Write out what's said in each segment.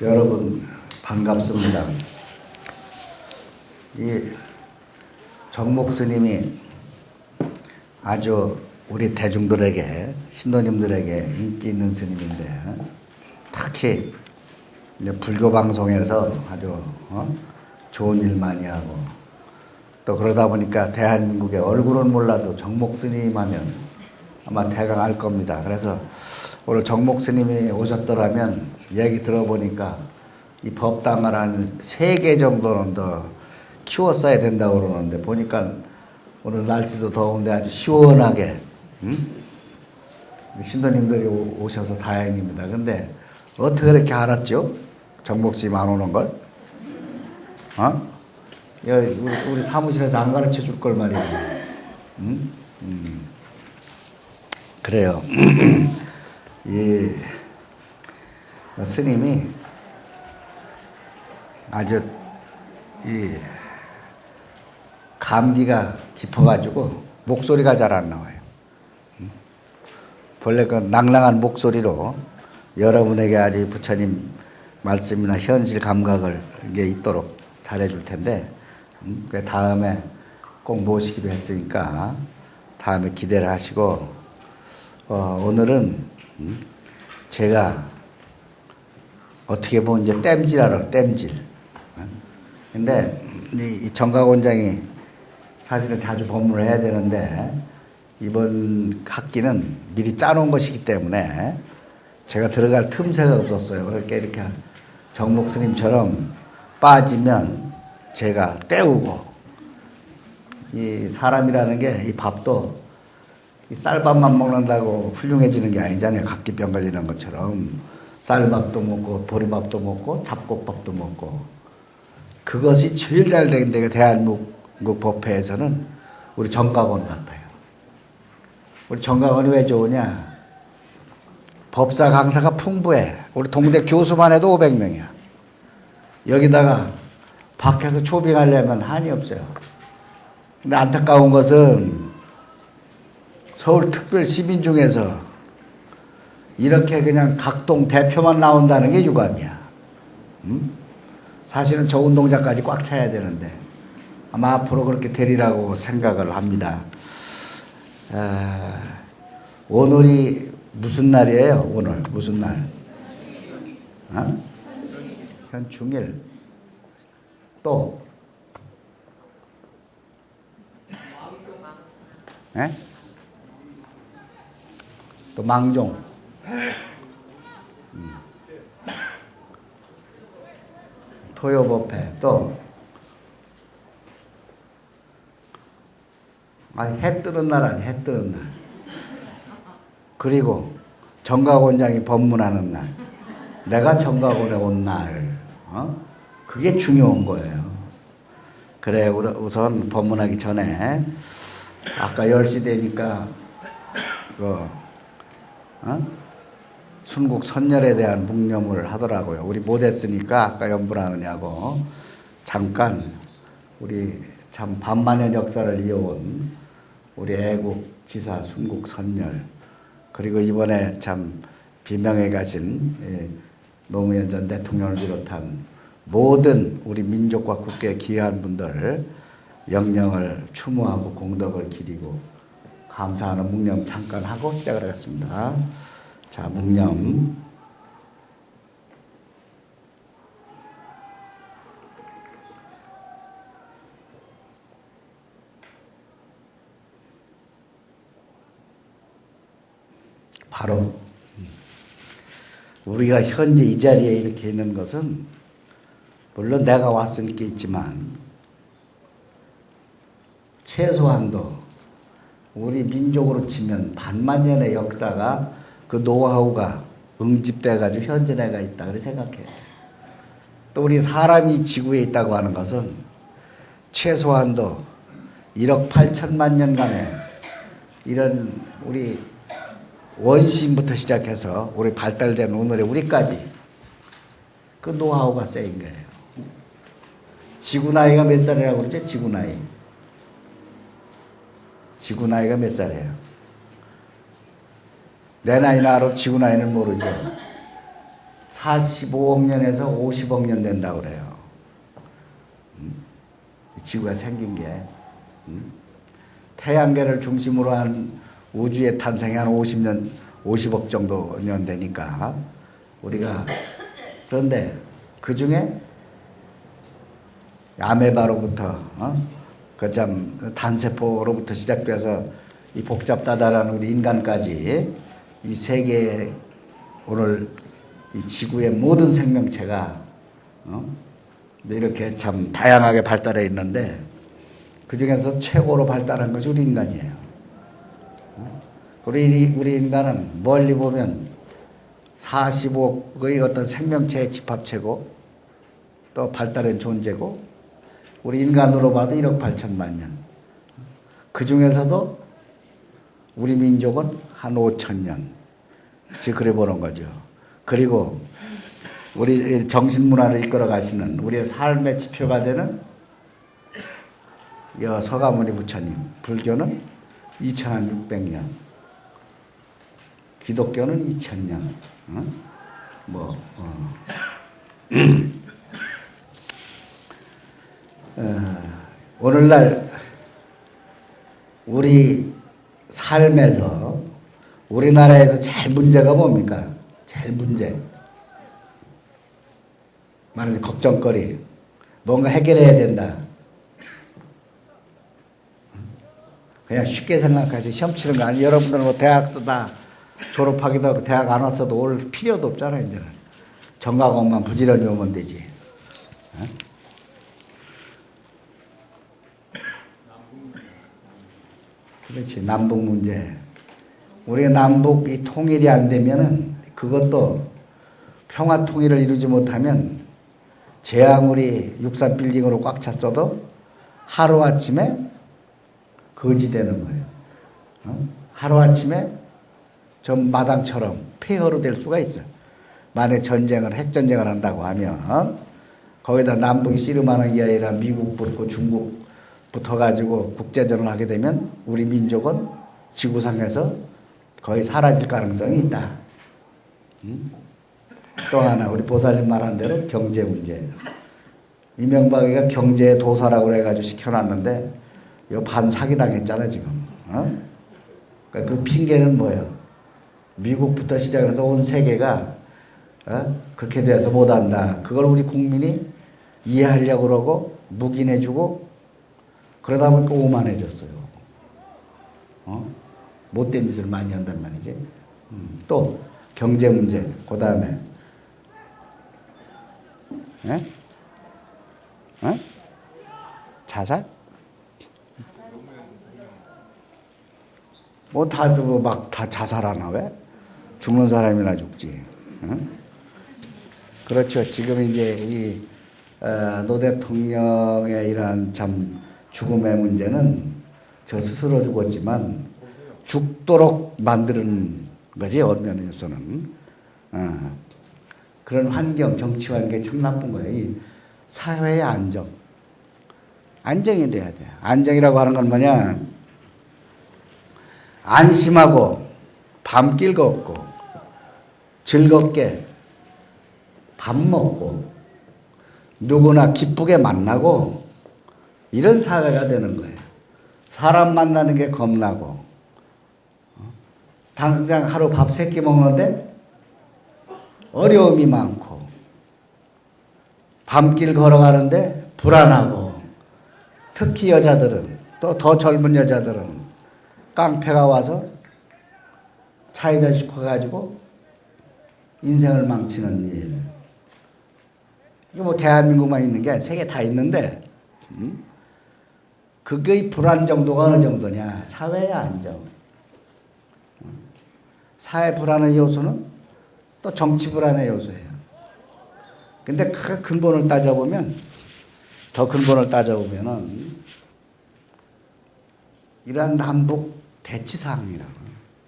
여러분 반갑습니다. 이 정목 스님이 아주 우리 대중들에게, 신도님들에게 인기 있는 스님인데, 특히 이제 불교 방송에서 아주 좋은 일 많이 하고, 또 그러다 보니까 대한민국의 얼굴은 몰라도 정목 스님 하면 아마 대강 알 겁니다. 그래서 오늘 정목 스님이 오셨더라면 얘기 들어보니까 이 법당을 한 3개 정도는 더 키웠어야 된다고 그러는데, 보니까 오늘 날씨도 더운데 아주 시원하게 신도님들이 오셔서 다행입니다. 근데 어떻게 그렇게 알았죠? 정목 스님 안 오는 걸? 우리 사무실에서 안 가르쳐 줄 걸 말이야. 그래요. 이 스님이 아주 이 감기가 깊어가지고 목소리가 잘 안 나와요. 본래 그 낭랑한 목소리로 여러분에게 아주 부처님 말씀이나 현실 감각을 이게 있도록 잘해줄 텐데, 그 다음에 꼭 모시기로 했으니까 다음에 기대를 하시고, 오늘은 제가 어떻게 보면 이제 땜질하러 땜질. 근데 이 정각 원장이 사실은 자주 법문을 해야 되는데, 이번 학기는 미리 짜놓은 것이기 때문에 제가 들어갈 틈새가 없었어요. 그러니까 이렇게 정목 스님처럼 빠지면 제가 때우고, 이 사람이라는 게 이 밥도 이 쌀밥만 먹는다고 훌륭해지는 게 아니잖아요. 각기병 걸리는 것처럼 쌀밥도 먹고 보리밥도 먹고 잡곡밥도 먹고, 그것이 제일 잘 된 데가 대한민국 법회에서는 우리 정각원 같아요. 우리 정각원이 왜 좋으냐? 법사 강사가 풍부해. 우리 동대 교수만 해도 500명이야. 여기다가 밖에서 초빙하려면 한이 없어요. 근데 안타까운 것은 서울특별시민 중에서 이렇게 그냥 각동 대표만 나온다는 게 유감이야. 사실은 저 운동장까지 꽉 차야 되는데 아마 앞으로 그렇게 되리라고 생각을 합니다. 오늘이 무슨 날이에요? 오늘 무슨 날? 현충일. 또 또 망종. 토요법회. 또 해 뜨는 날 아니, 해 뜨는 날. 그리고 정각원장이 법문하는 날, 내가 정각원에 온 날, 그게 중요한 거예요. 그래, 우선 법문하기 전에 아까 10시 되니까 순국 선열에 대한 묵념을 하더라고요. 우리 못했으니까 아까 연불하느냐고 잠깐 우리 참 반만년 역사를 이어온 우리 애국 지사 순국 선열, 그리고 이번에 참 비명에 가신 노무현 전 대통령을 비롯한 모든 우리 민족과 국가에 기여한 분들 영령을 추모하고 공덕을 기리고 감사하는 묵념 잠깐 하고 시작을 하겠습니다. 자, 묵념. 바로 우리가 현재 이 자리에 이렇게 있는 것은 물론 내가 왔으니까 있지만, 최소한도 우리 민족으로 치면 반만년의 역사가, 그 노하우가 응집돼 가지고 현재 내가 있다 그렇게 생각해요. 또 우리 사람이 지구에 있다고 하는 것은 최소한도 1억 8천만 년간의 이런 우리 원시부터 시작해서 우리 발달된 오늘의 우리까지 그 노하우가 쌓인 거예요. 지구 나이가 몇 살이라고 그러죠? 지구 나이. 지구 나이가 몇 살이에요? 내 나이는 알아도 지구 나이는 모르죠. 45억 년에서 50억 년 된다고 그래요. 지구가 생긴 게. 태양계를 중심으로 한 우주의 탄생이 한 50년, 50억 정도 년 되니까 우리가 그런데 그 중에 아메바로부터 그참 단세포로부터 시작돼서 이 복잡다단한 우리 인간까지 이 세계 오늘 이 지구의 모든 생명체가 이렇게 참 다양하게 발달해 있는데 그 중에서 최고로 발달한 것이 우리 인간이에요. 우리 인간은 멀리 보면 45억의 어떤 생명체의 집합체고 또 발달한 존재고 우리 인간으로 봐도 1억 8천만 년. 그 중에서도 우리 민족은 한 5천 년. 지금 그래 보는 거죠. 그리고 우리 정신문화를 이끌어 가시는 우리의 삶의 지표가 되는 서가모니 부처님. 불교는 2600년. 기독교는 2000년. 오늘날 우리 삶에서 우리나라에서 제일 문제가 뭡니까? 제일 문제. 말하자면 걱정거리. 뭔가 해결해야 된다. 그냥 쉽게 생각하지 시험 치는 거 아니에요. 여러분들은 뭐 대학도 다 졸업하기도 하고 대학 안 왔어도 올 필요도 없잖아요. 이제는. 전과공만 부지런히 오면 되지. 그렇지. 남북 문제. 우리가 남북 이 통일이 안 되면은 그것도 평화 통일을 이루지 못하면 재아무리 63빌딩으로 꽉 찼어도 하루아침에 거지되는 거예요. 하루아침에 전 마당처럼 폐허로 될 수가 있어요. 만약 핵전쟁을 한다고 하면 거기다 남북이 씨름하는 게 아니라 미국 붙고 중국 붙어가지고 국제전을 하게 되면 우리 민족은 지구상에서 거의 사라질 가능성이 있다. 또 하나 우리 보살님 말한 대로 경제 문제. 이명박이가 경제의 도사라고 해가지고 시켜놨는데 요 반 사기당했잖아 지금. 그러니까 그 핑계는 뭐예요? 미국부터 시작해서 온 세계가 그렇게 돼서 못한다. 그걸 우리 국민이 이해하려고 그러고 묵인해주고 그러다 보니까 오만해졌어요. 못된 짓을 많이 한단 말이지. 또 경제 문제. 그 다음에 자살? 뭐 다 자살하나 왜? 죽는 사람이나 죽지. 그렇죠. 지금 이제 노 대통령의 이러한 참 죽음의 문제는 저 스스로 죽었지만 죽도록 만드는 거지 언면에서는. 그런 환경, 정치 환경이 참 나쁜 거예요. 이 사회의 안정이 돼야 돼. 안정이라고 하는 건 뭐냐? 안심하고 밤길 걷고 즐겁게 밥 먹고 누구나 기쁘게 만나고 이런 사회가 되는 거예요. 사람 만나는 게 겁나고 당장 하루 밥 3끼 먹는데 어려움이 많고 밤길 걸어가는데 불안하고 특히 여자들은 또 더 젊은 여자들은 깡패가 와서 차에다 싣고 가지고 인생을 망치는 일. 이거 뭐 대한민국만 있는 게 아니라 세계 다 있는데 그게 불안 정도가 어느 정도냐? 사회의 안정. 사회 불안의 요소는 또 정치 불안의 요소예요. 근데 그 근본을 따져보면 이러한 남북 대치사항이라고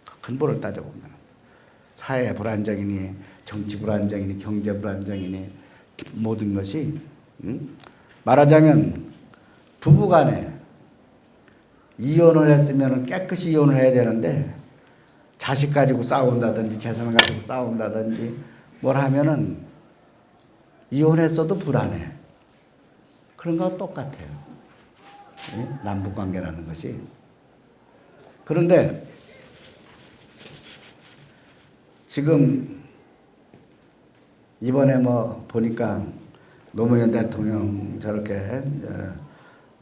그 근본을 따져보면 사회 불안정이니 정치 불안정이니 경제 불안정이니 모든 것이 말하자면 부부간에 이혼을 했으면 깨끗이 이혼을 해야 되는데 자식 가지고 싸운다든지 재산 가지고 싸운다든지 뭘 하면은 이혼했어도 불안해. 그런 거와 똑같아요. 남북관계라는 것이. 그런데 지금 이번에 뭐 보니까 노무현 대통령 저렇게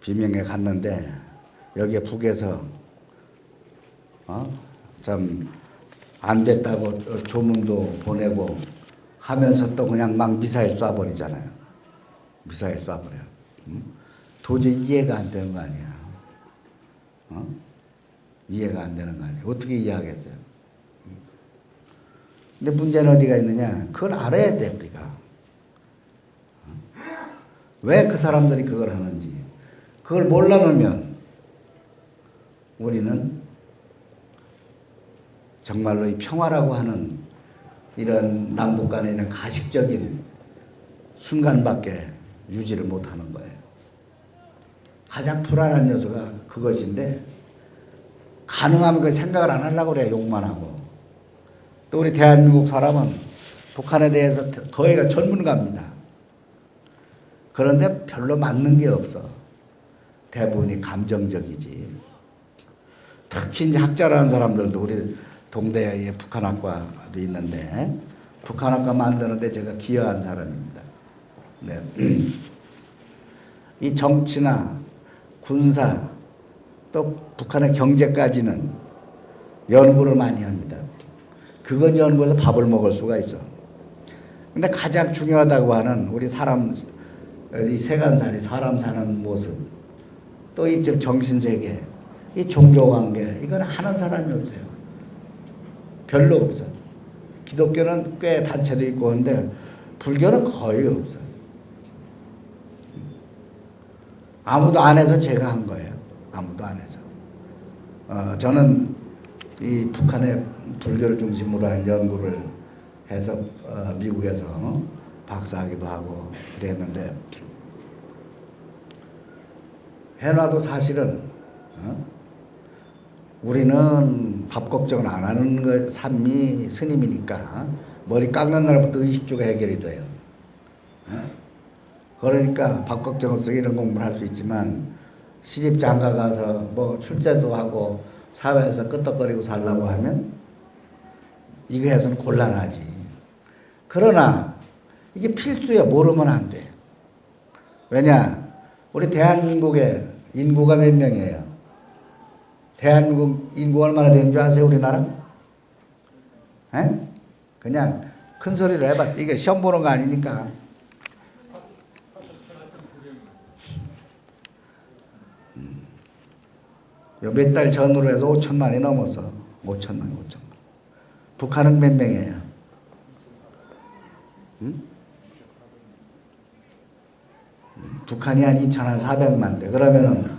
비명에 갔는데 여기에 북에서 참 안 됐다고 조문도 보내고 하면서 또 그냥 막 미사일 쏴버리잖아요. 미사일 쏴버려요. 도저히 이해가 안 되는 거 아니야. 이해가 안 되는 거 아니야. 어떻게 이해하겠어요? 근데 문제는 어디가 있느냐? 그걸 알아야 돼, 우리가. 왜 그 사람들이 그걸 하는지. 그걸 몰라놓으면 우리는 정말로 이 평화라고 하는 이런 남북 간의 이런 가식적인 순간밖에 유지를 못하는 거예요. 가장 불안한 요소가 그것인데 가능하면 그 생각을 안 하려고 그래요. 욕만 하고. 또 우리 대한민국 사람은 북한에 대해서 거의가 전문가입니다. 그런데 별로 맞는 게 없어. 대부분이 감정적이지. 특히 이제 학자라는 사람들도 우리 동대에 북한학과도 있는데 북한학과 만드는데 제가 기여한 사람입니다. 네. 이 정치나 군사 또 북한의 경제까지는 연구를 많이 합니다. 그건 연구해서 밥을 먹을 수가 있어. 근데 가장 중요하다고 하는 우리 사람 이 세간살이 사람 사는 모습 또 이 정신세계 이 종교관계 이건 하는 사람이 없어요. 별로 없어. 기독교는 꽤 단체도 있고 한데 불교는 거의 없어요. 아무도 안 해서 제가 한 거예요. 아무도 안 해서. 저는 이 북한의 불교를 중심으로 한 연구를 해서 미국에서 박사학위도 하고 그랬는데 해놔도 사실은 우리는 밥 걱정을 안 하는 거 삶이 스님이니까 머리 깎는 날부터 의식주가 해결이 돼요. 그러니까 밥 걱정을 쓰기 이런 공부를 할 수 있지만 시집 장가 가서 뭐 출세도 하고 사회에서 끄떡거리고 살라고 하면 이거 해서는 곤란하지. 그러나 이게 필수야. 모르면 안 돼. 왜냐? 우리 대한민국의 인구가 몇 명이에요? 대한민국 인구가 얼마나 되는 줄 아세요? 우리나라? 에? 그냥 큰 소리로 해봐. 이게 시험 보는 거 아니니까. 몇 달 전으로 해서 5천만이 넘었어. 5천만. 북한은 몇 명이에요? 응? 북한이 한 2,400만 대. 그러면은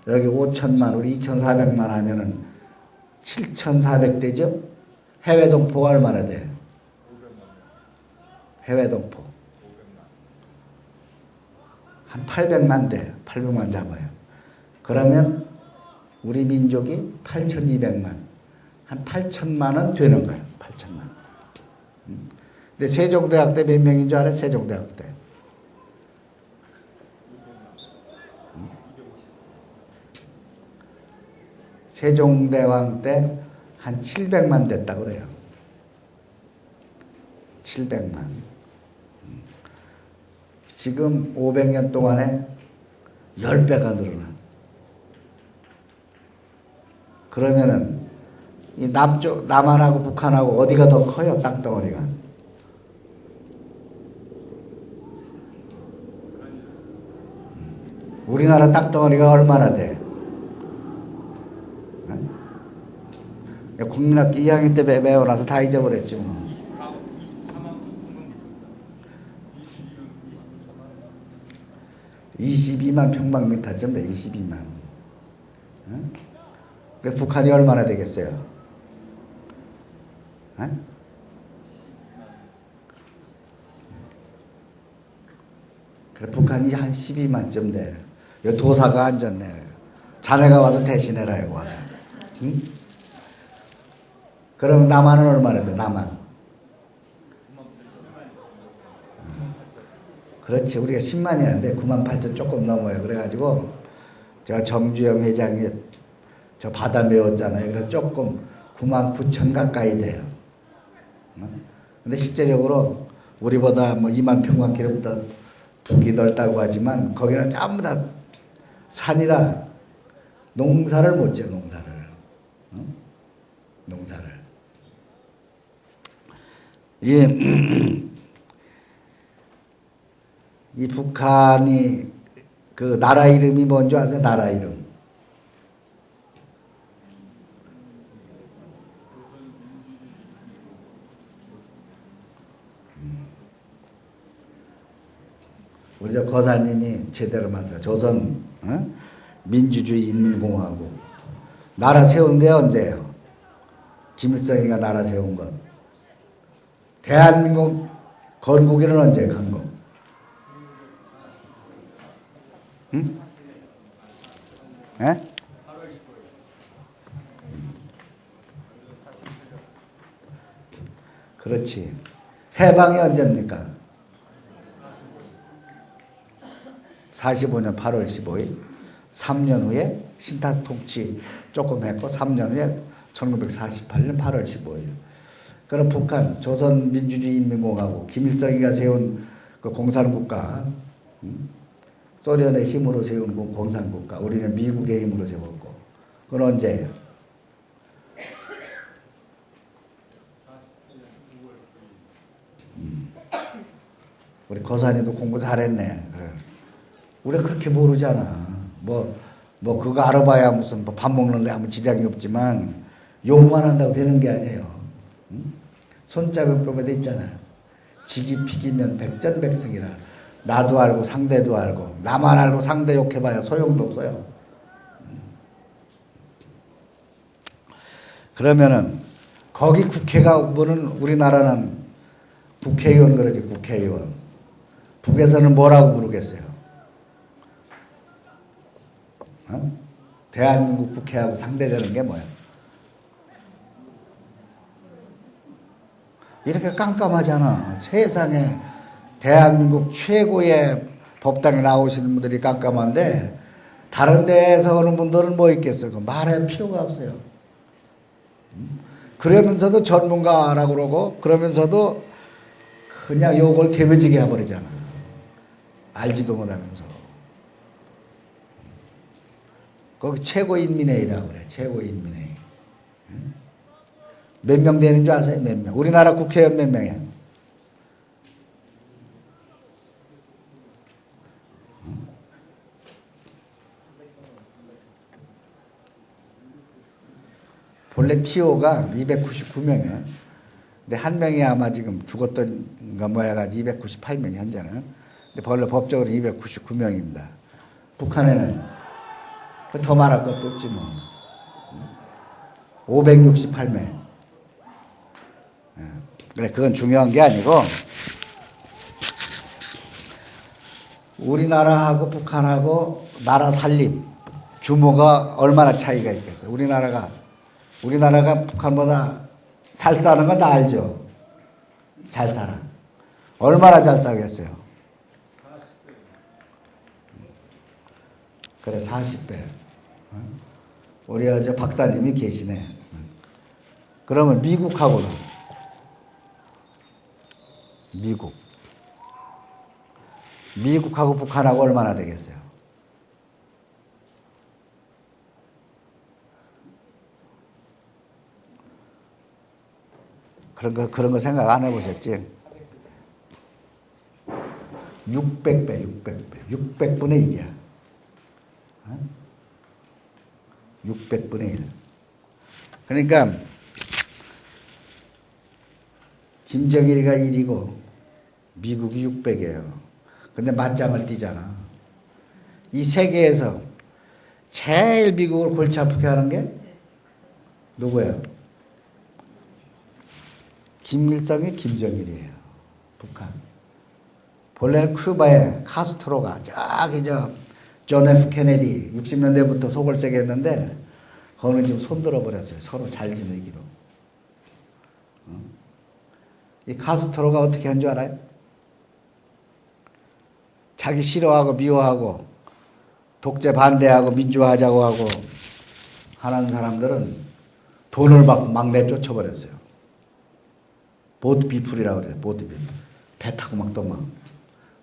여기 5천만, 우리 2,400만 하면은 7,400대죠? 해외 동포가 얼마나 돼? 해외 동포. 한 800만 대, 800만 잡아요. 그러면 우리 민족이 8,200만, 한 8천만은 되는 거예요. 8천만. 근데 세종대학대 몇 명인 줄 알아요? 세종대학대. 세종대왕 때 한 700만 됐다고 그래요. 700만. 지금 500년 동안에 10배가 늘어난. 그러면은 이 남쪽 남한하고 북한하고 어디가 더 커요? 땅덩어리가. 우리나라 땅덩어리가 얼마나 돼? 국민학교 2학년 때 배워놔서 다 잊어버렸죠. 22만 평방미터쯤 돼. 22만. 그래서 북한이 얼마나 되겠어요? 그래 북한이 한 12만쯤 돼. 요 도사가 앉았네. 자네가 와서 대신해라 이거 와서. 응? 그럼 남한은 얼마나 돼? 남한 그렇지. 우리가 10만이 안 돼. 9만 8천 조금 넘어요. 그래가지고 저 정주영 회장이 저 받아 메웠잖아요. 그래서 조금 9만 9천 가까이 돼요. 근데 실제적으로 우리보다 뭐 2만 평방킬로미터 북이 넓다고 하지만 거기는 전부 다 산이라 농사를 못 지어. 농사를. 이 북한이 그 나라 이름이 뭔지 아세요? 나라 이름. 우리 저 거사님이 제대로 말씀. 조선 민주주의 인민공화국 나라 세운 게 언제예요? 김일성이가 나라 세운 것. 대한민국 건국일은 언제 건국? 응? 에? 그렇지. 해방이 언제입니까? 45년 8월 15일. 3년 후에 신탁통치 조금 했고 3년 후에 1948년 8월 15일. 그럼 북한 조선민주주의인민공화국 김일성이가 세운 그 공산국가, 소련의 힘으로 세운 그 공산국가, 우리는 미국의 힘으로 세웠고, 그건 언제예요? 우리 거산이도 공부 잘했네. 그래. 우리가 그렇게 모르잖아. 뭐 그거 알아봐야 무슨 뭐 밥 먹는데 아무 지장이 없지만 용만 한다고 되는 게 아니에요. 손자병법에 돼 있잖아요. 지기피기면 백전백승이라. 나도 알고 상대도 알고 나만 알고 상대 욕해봐야 소용도 없어요. 그러면은 거기 국회가 뭐는 우리나라는 국회의원 그러지. 국회의원. 북에서는 뭐라고 부르겠어요? 대한민국 국회하고 상대되는 게 뭐야? 이렇게 깜깜하잖아. 세상에 대한민국 최고의 법당에 나오시는 분들이 깜깜한데 다른 데에서 오는 분들은 뭐 있겠어요? 말할 필요가 없어요. 그러면서도 전문가라고 그러고 그러면서도 그냥 욕을 개በ지게 해버리잖아. 알지도 못하면서. 거기 최고인민회의라고 그래. 최고인민회의. 몇 명 되는 줄 아세요? 몇 명? 우리나라 국회의원 몇 명이야? 본래 TO가 299명이야. 근데 한 명이 아마 지금 죽었던 거 뭐 해가지고 298명 현재는. 근데 본래 법적으로 299명입니다. 북한에는 더 말할 것도 없지 뭐. 568명. 그래, 그건 중요한 게 아니고 우리나라하고 북한하고 나라 살림 규모가 얼마나 차이가 있겠어요. 우리나라가 북한보다 잘 사는 건 다 알죠. 잘 살아. 얼마나 잘 살겠어요. 그래, 40배. 우리 어제 박사님이 계시네. 그러면 미국하고는 미국하고 북한하고 얼마나 되겠어요? 그런 거 생각 안 해보셨지? 600배. 600분의 1이야. 600분의 1. 그러니까 김정일이가 1이고 미국이 600이에요. 근데 맞짱을 띄잖아. 이 세계에서 제일 미국을 골치 아프게 하는 게 누구예요? 김일성이 김정일이에요. 북한. 본래는 큐바의 카스트로가 저기 존 F 케네디 60년대부터 속을 세게 했는데 거기는 지금 손들어 버렸어요. 서로 잘 지내기로. 이 카스트로가 어떻게 한 줄 알아요? 자기 싫어하고 미워하고 독재 반대하고 민주화하자고 하고 하는 사람들은 돈을 받고 막 내쫓아버렸어요. 보트 비풀이라고 그래요. 보트 비풀. 배 타고 막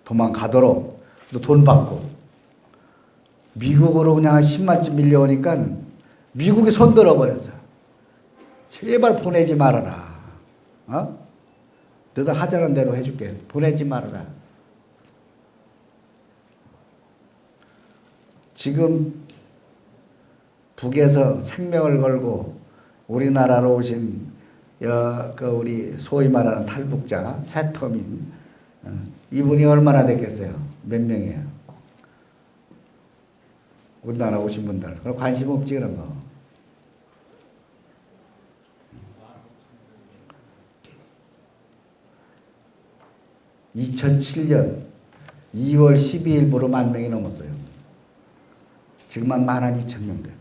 도망가도록 또 돈 받고. 미국으로 그냥 한 10만쯤 밀려오니까 미국이 손들어 버렸어. 제발 보내지 말아라. 너도 하자는 대로 해줄게. 보내지 말아라. 지금 북에서 생명을 걸고 우리나라로 오신 우리 소위 말하는 탈북자, 세터민, 이분이 얼마나 됐겠어요? 몇 명이에요? 우리나라 오신 분들. 그럼 관심 없지, 그런 거. (2007년 2월 12일부로 10,000명이 넘었어요. 지금 한 12,000명 돼요.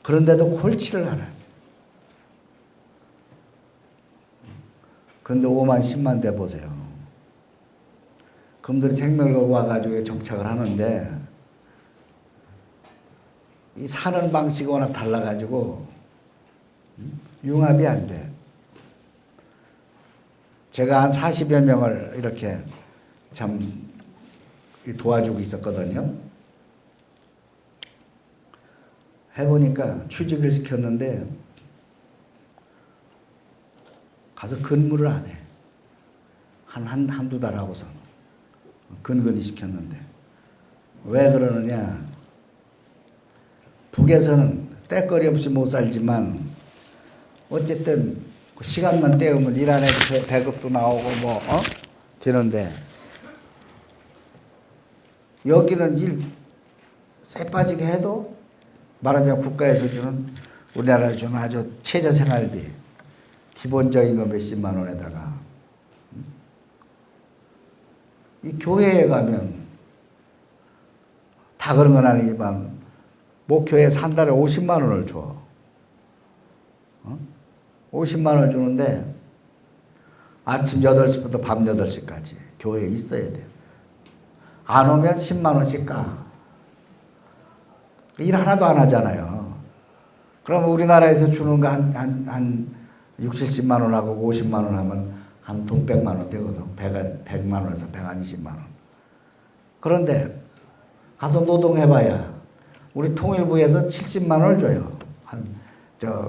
그런데도 골치를 알아요. 그런데 5만 10만 대 보세요. 그분들이 생명을 걸고 와가지고 정착을 하는데 이 사는 방식이 워낙 달라가지고 융합이 안 돼. 제가 한 40여 명을 이렇게 참 도와주고 있었거든요. 해보니까 취직을 시켰는데 가서 근무를 안 해. 한두 달 하고서 근근히 시켰는데 왜 그러느냐. 북에서는 때거리 없이 못 살지만 어쨌든 시간만 때우면 일 안 해도 배급도 나오고 되는데 여기는 일 쎄 빠지게 해도 말하자면 국가에서 주는 우리나라에 주는 아주 최저생활비 기본적인 거 몇십만 원에다가 이 교회에 가면 다 그런 건 아니지만 목교에서 한 달에 50만 원을 줘. 50만 원을 주는데 아침 8시부터 밤 8시까지 교회에 있어야 돼요. 안 오면 10만 원씩 까. 일 하나도 안 하잖아요. 그럼 우리나라에서 주는 거 한 60, 70만 원하고 50만 원 하면 한 돈 100만 원 되거든. 100만 원에서 120만 원. 그런데 가서 노동해봐야 우리 통일부에서 70만 원을 줘요.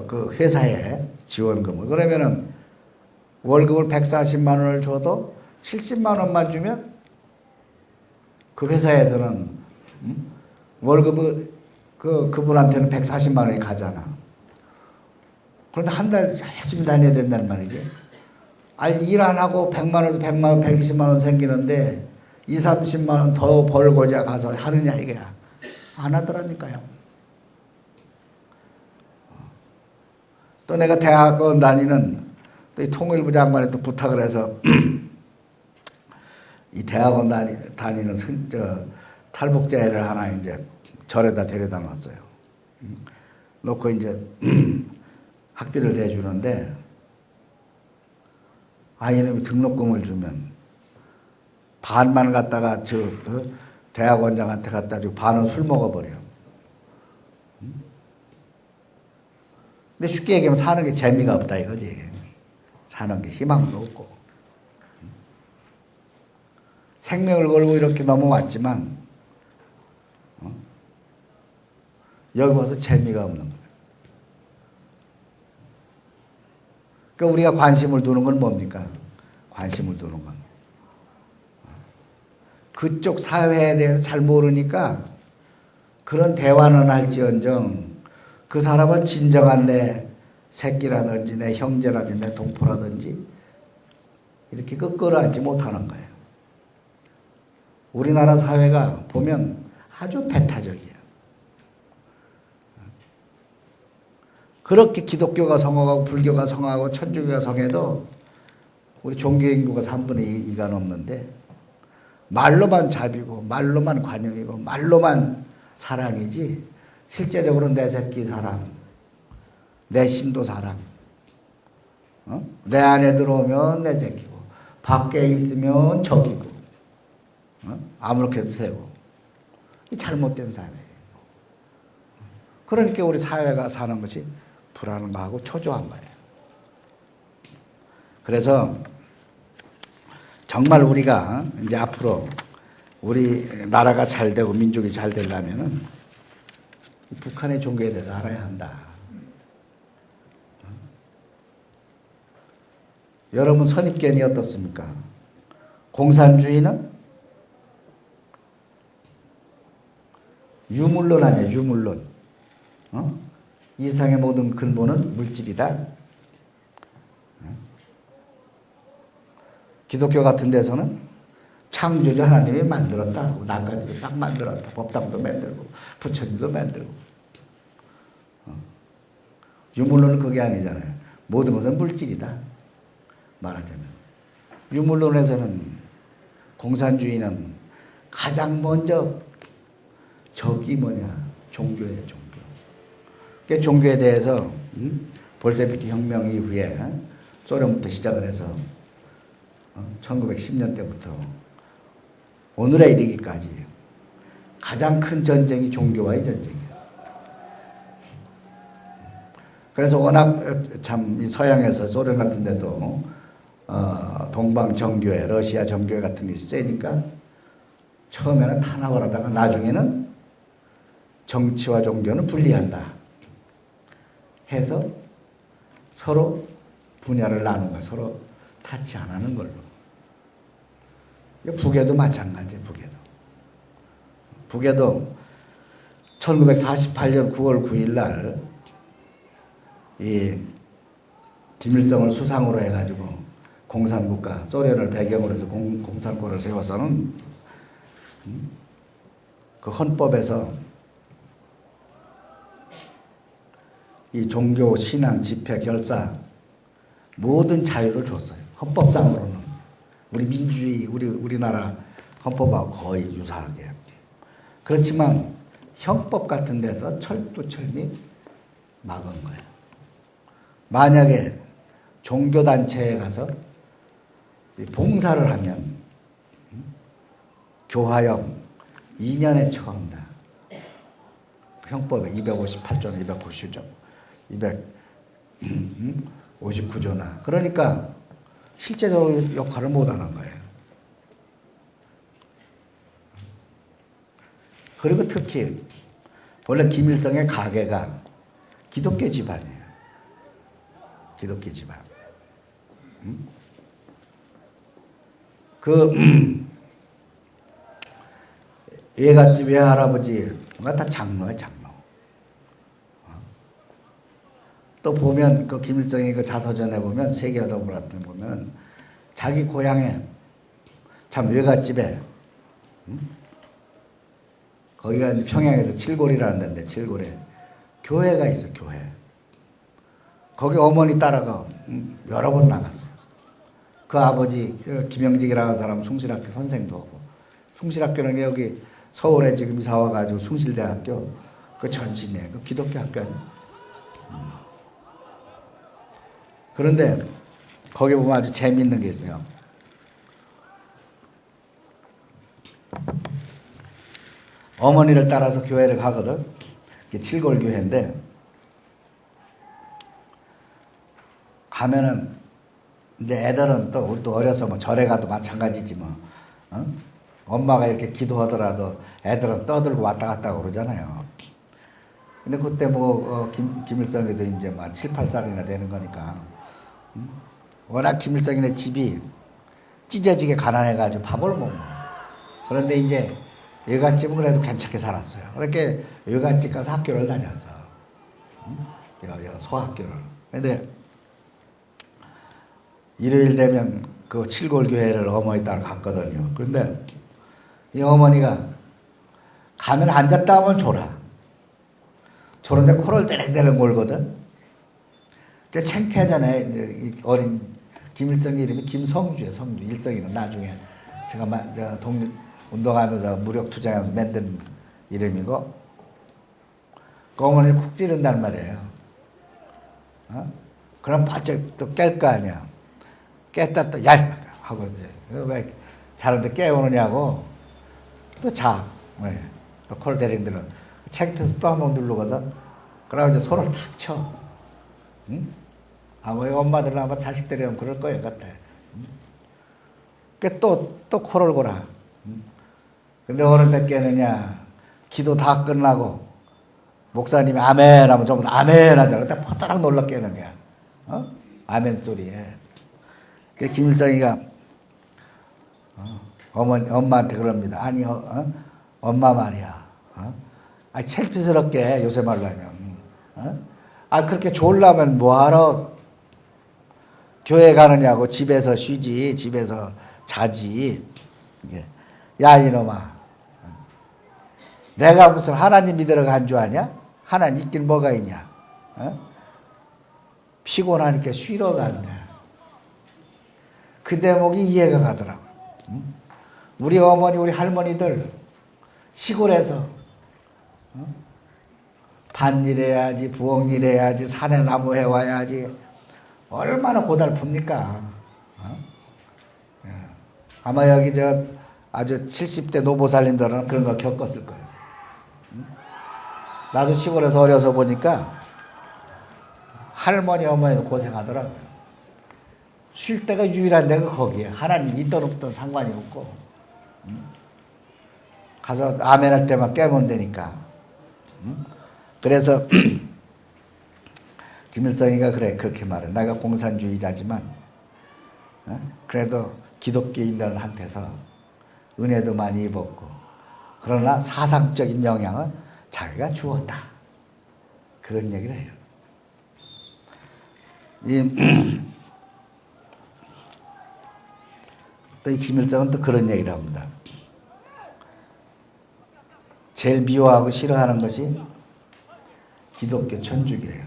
그 회사에 지원금을. 그러면은 월급을 140만 원을 줘도 70만 원만 주면 그 회사에서는 월급을 그분한테는 140만 원이 가잖아. 그런데 한 달 열심히 다녀야 된다는 말이지. 일 안 하고 100만 원에서 100만 원, 120만 원 생기는데 2, 30만 원 더 벌고자 가서 하느냐 이거야. 안 하더라니까요. 또 내가 대학원 다니는 또 이 통일부 장관에 또 부탁을 해서 이 대학원 다니는 탈북자 애를 하나 이제 절에다 데려다 놨어요. 놓고 이제 학비를 대주는데 아이놈이 등록금을 주면 반만 갖다가 대학원장한테 갖다 주고 반은 술 먹어버려. 근데 쉽게 얘기하면 사는 게 재미가 없다 이거지. 사는 게 희망도 없고. 생명을 걸고 이렇게 넘어왔지만 여기 와서 재미가 없는 거예요. 그러니까 우리가 관심을 두는 건 뭡니까? 관심을 두는 건. 그쪽 사회에 대해서 잘 모르니까 그런 대화는 할지언정 그 사람은 진정한 내 새끼라든지 내 형제라든지 내 동포라든지 이렇게 끌어안지 못하는 거예요. 우리나라 사회가 보면 아주 배타적이에요. 그렇게 기독교가 성하고 불교가 성하고 천주교가 성해도 우리 종교 인구가 3분의 2가 넘는데 말로만 자비고 말로만 관용이고 말로만 사랑이지 실제적으로 내 새끼 사랑, 내 신도 사랑, 내 안에 들어오면 내 새끼고 밖에 있으면 적이고 아무렇게도 되고. 이 잘못된 사회예요. 그러니까 우리 사회가 사는 것이 불안하고 초조한 거예요. 그래서 정말 우리가 이제 앞으로 우리 나라가 잘 되고 민족이 잘 되려면은 북한의 종교에 대해서 알아야 한다. 여러분 선입견이 어떻습니까? 공산주의는 유물론 아니에요. 유물론. 이 세상의 모든 근본은 물질이다. 기독교 같은 데서는 창조주 하나님이 만들었다. 나까지도 싹 만들었다. 법당도 만들고 부처님도 만들고. 유물론은 그게 아니잖아요. 모든 것은 물질이다. 말하자면. 유물론에서는 공산주의는 가장 먼저 적이 뭐냐? 종교예요. 종교. 그 종교에 대해서 볼셰비키 혁명 이후에 소련부터 시작을 해서 1910년대부터 오늘에 이르기까지 가장 큰 전쟁이 종교와의 전쟁이에요. 그래서 워낙 참 이 서양에서 소련 같은 데도 동방 정교회, 러시아 정교회 같은 게 세니까 처음에는 탄압을 하다가 나중에는 정치와 종교는 분리한다 해서 서로 분야를 나눈 거예요. 서로 타치 안 하는 걸로. 북에도 마찬가지예요. 북에도 1948년 9월 9일 날 이 김일성을 수상으로 해가지고 공산국가 소련을 배경으로 해서 공산국가를 세워서는 그 헌법에서 이 종교, 신앙, 집회, 결사 모든 자유를 줬어요. 헌법상으로는 우리 민주주의, 우리나라 헌법하고 거의 유사하게. 그렇지만 형법 같은 데서 철두철미 막은 거예요. 만약에 종교단체에 가서 봉사를 하면 교화형 2년에 처한다. 형법에 258조나 290조, 259조나. 그러니까 실제적으로 역할을 못하는 거예요. 그리고 특히 원래 김일성의 가계가 기독교 집안이에요. 기독교 집안. 외갓집 외할아버지가 다 장로예요, 장로. 또 보면 그 김일성의 그 자서전에 보면 세계여독을 같은 데 보면 자기 고향에 참 외갓집에 거기가 평양에서 칠골이라는 데인데 칠골에 교회가 있어. 교회. 거기 어머니 따라가 여러 번 나갔어요. 그 아버지 김영직이라는 사람 숭실학교 선생도 하고, 숭실학교는 여기 서울에 지금 이사 와가지고 숭실대학교 그 전신에 그 기독교 학교 아니에요. 그런데 거기 보면 아주 재미있는 게 있어요. 어머니를 따라서 교회를 가거든. 칠골교회인데 가면은 이제 애들은 또 우리도 어려서 뭐 절에 가도 마찬가지지 뭐. 엄마가 이렇게 기도하더라도 애들은 떠들고 왔다 갔다 그러잖아요. 근데 그때 뭐 김일성이도 이제 막 7, 8살이나 되는 거니까 워낙 김일성이네 집이 찢어지게 가난해가지고 밥을 못 먹어. 그런데 이제 외갓집은 그래도 괜찮게 살았어요. 그렇게 외갓집 가서 학교를 다녔어. 소학교를. 근데 일요일 되면 그 칠골교회를 어머니 따라 갔거든요. 그런데 이 어머니가 가면 앉았다 하면 졸아. 졸은데 코를 때랭때랭 몰거든. 근데 창피하잖아요. 어린 김일성 이름이 김성주예요. 성주. 일성이는 나중에 제가 운동하면서 무력 투쟁하면서 만든 이름이고, 그 어머니 쿡 찌른단 말이에요. 그럼 바짝 또 깰 거 아니야. 깼다 또 야! 하고 이제 왜 자는데 깨우느냐고 또 자. 네. 또 콜대링들은 창피해서 또 한 번 누르거든. 그러고 이제 손을 탁 쳐. 응? 아마 엄마들은 아마 자식들이 그럴 거예요, 같아. 그 또 코를 골아. 근데 어느 때 깨느냐, 기도 다 끝나고, 목사님이 아멘 하면 전부 다 아멘 하잖아. 그때 퍼따락 놀라 깨는 거야. 아멘 소리에. 그 김일성이가, 엄마한테 그럽니다. 아니, 엄마 말이야. 창피스럽게 요새 말로 하면. 그렇게 좋으려면 뭐하러 교회 가느냐고 집에서 쉬지, 집에서 자지. 야, 이놈아. 내가 무슨 하나님 믿으러 간 줄 아냐? 하나님 있긴 뭐가 있냐? 피곤하니까 쉬러 간다. 그 대목이 이해가 가더라고. 우리 어머니, 우리 할머니들 시골에서 밭일 해야지, 부엌일 해야지, 산에 나무 해와야지. 얼마나 고달픕니까? 아마 여기 아주 70대 노보살님들은 그런 거 겪었을 거예요. 나도 시골에서 어려서 보니까 할머니, 어머니도 고생하더라고요. 쉴 때가 유일한 데가 거기에. 하나님 있던 없던 상관이 없고. 가서 아멘 할 때만 깨면 되니까. 그래서 김일성이가 그렇게 말해. 내가 공산주의자지만 그래도 기독교인들한테서 은혜도 많이 입었고, 그러나 사상적인 영향은 자기가 주었다. 그런 얘기를 해요. 또 이 김일성은 또 그런 얘기를 합니다. 제일 미워하고 싫어하는 것이 기독교 천주교예요.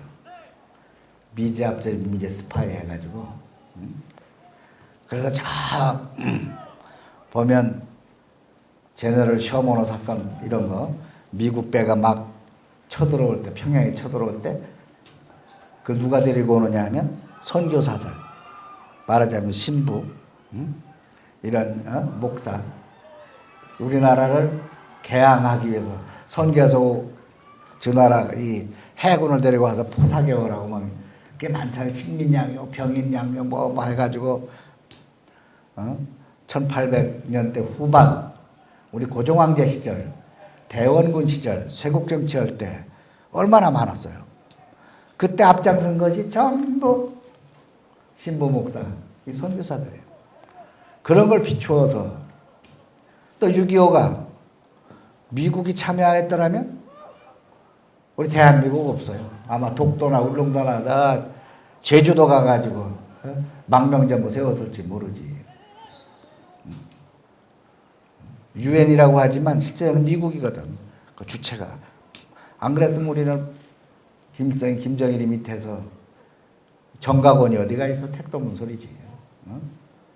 미제압절, 미제 스파이 해가지고. 그래서 보면 제너럴 셔머너 사건 이런 거, 미국 배가 막 쳐들어올 때, 평양에 쳐들어올 때 그 누가 데리고 오느냐 하면 선교사들, 말하자면 신부, 이런 목사, 우리나라를 개항하기 위해서 선교해서 저 나라 이 해군을 데리고 와서 포사개혁하고 막 꽤 많잖아요. 식민양요, 병인양요, 뭐 해가지고 1800년대 후반 우리 고종황제 시절, 대원군 시절, 쇄국정치할 때 얼마나 많았어요. 그때 앞장선 것이 전부 신부 목사, 이 선교사들이에요. 그런 걸 비추어서 또 6.25가 미국이 참여 안 했더라면 우리 대한민국 없어요. 아마 독도나 울릉도나 제주도 가가지고 망명정부 세웠을지 모르지. 유엔이라고 하지만 실제로는 미국이거든. 그 주체가. 안 그랬으면 우리는 김일성이, 김정일이 밑에서 정가곤이 어디가 있어? 택도 없는 소리지.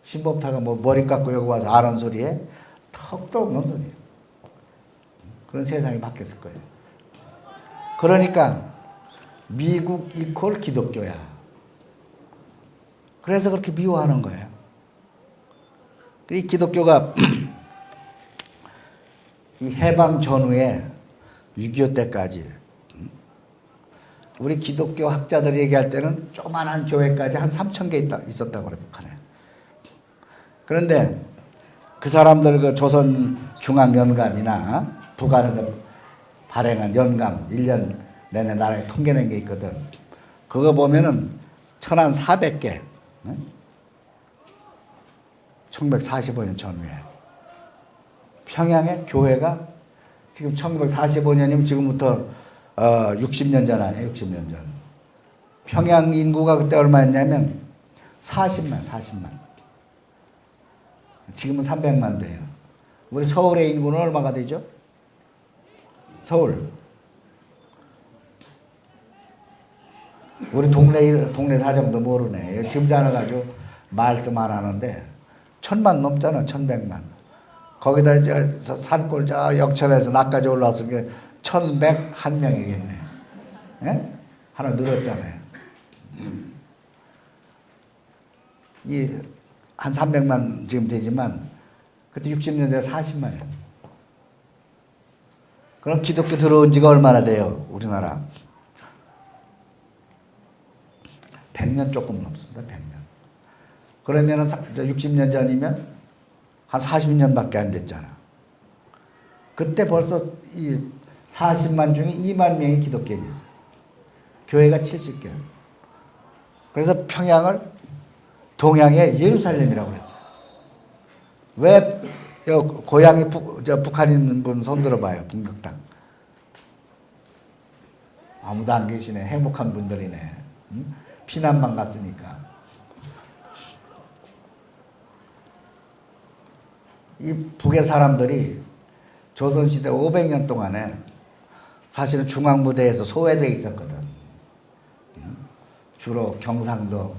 신법타가 뭐 머리 깎고 여기 와서 아는 소리에 턱도 없는 소리예요. 그런 세상이 바뀌었을 거예요. 그러니까 미국 이퀄 기독교야. 그래서 그렇게 미워하는 거예요. 이 기독교가 이 해방 전후에 6.25 때까지 우리 기독교 학자들이 얘기할 때는 조그만한 교회까지 한 3,000개 있었다고 그래요. 그런데 그 사람들 그 조선 중앙연감이나 북한에서 발행한 연감 1년 내내 나라에 통계낸 게 있거든. 그거 보면은 1,400개. 1945년 전후에 평양에 교회가 지금 1945년이면 지금부터 60년 전 아니에요? 60년 전. 평양 인구가 그때 얼마였냐면 40만. 지금은 300만 돼요. 우리 서울의 인구는 얼마가 되죠? 서울. 우리 동네 사정도 모르네. 지금 자라가지고 말씀 안 하는데 1,000만 넘잖아. 1,100만. 거기다 이제 산골 저 역천에서 나까지 올라왔으면 1,101명이겠네. 예? 하나 늘었잖아요. 한 300만 지금 되지만 그때 60년대 40만이에요. 그럼 기독교 들어온 지가 얼마나 돼요? 우리나라 100년 조금 넘습니다. 100년. 그러면 60년 전이면 한 40년밖에 안 됐잖아. 그때 벌써 이 40만 중에 2만 명이 기독교인이었어요. 교회가 70개. 그래서 평양을 동양의 예루살렘이라고 그랬어요. 왜 고향이 북한에 있는 분 손 들어봐요. 북녘당. 아무도 안 계시네. 행복한 분들이네. 응? 피난만 갔으니까. 이 북의 사람들이 조선시대 500년 동안에 사실은 중앙무대에서 소외되어 있었거든. 주로 경상도,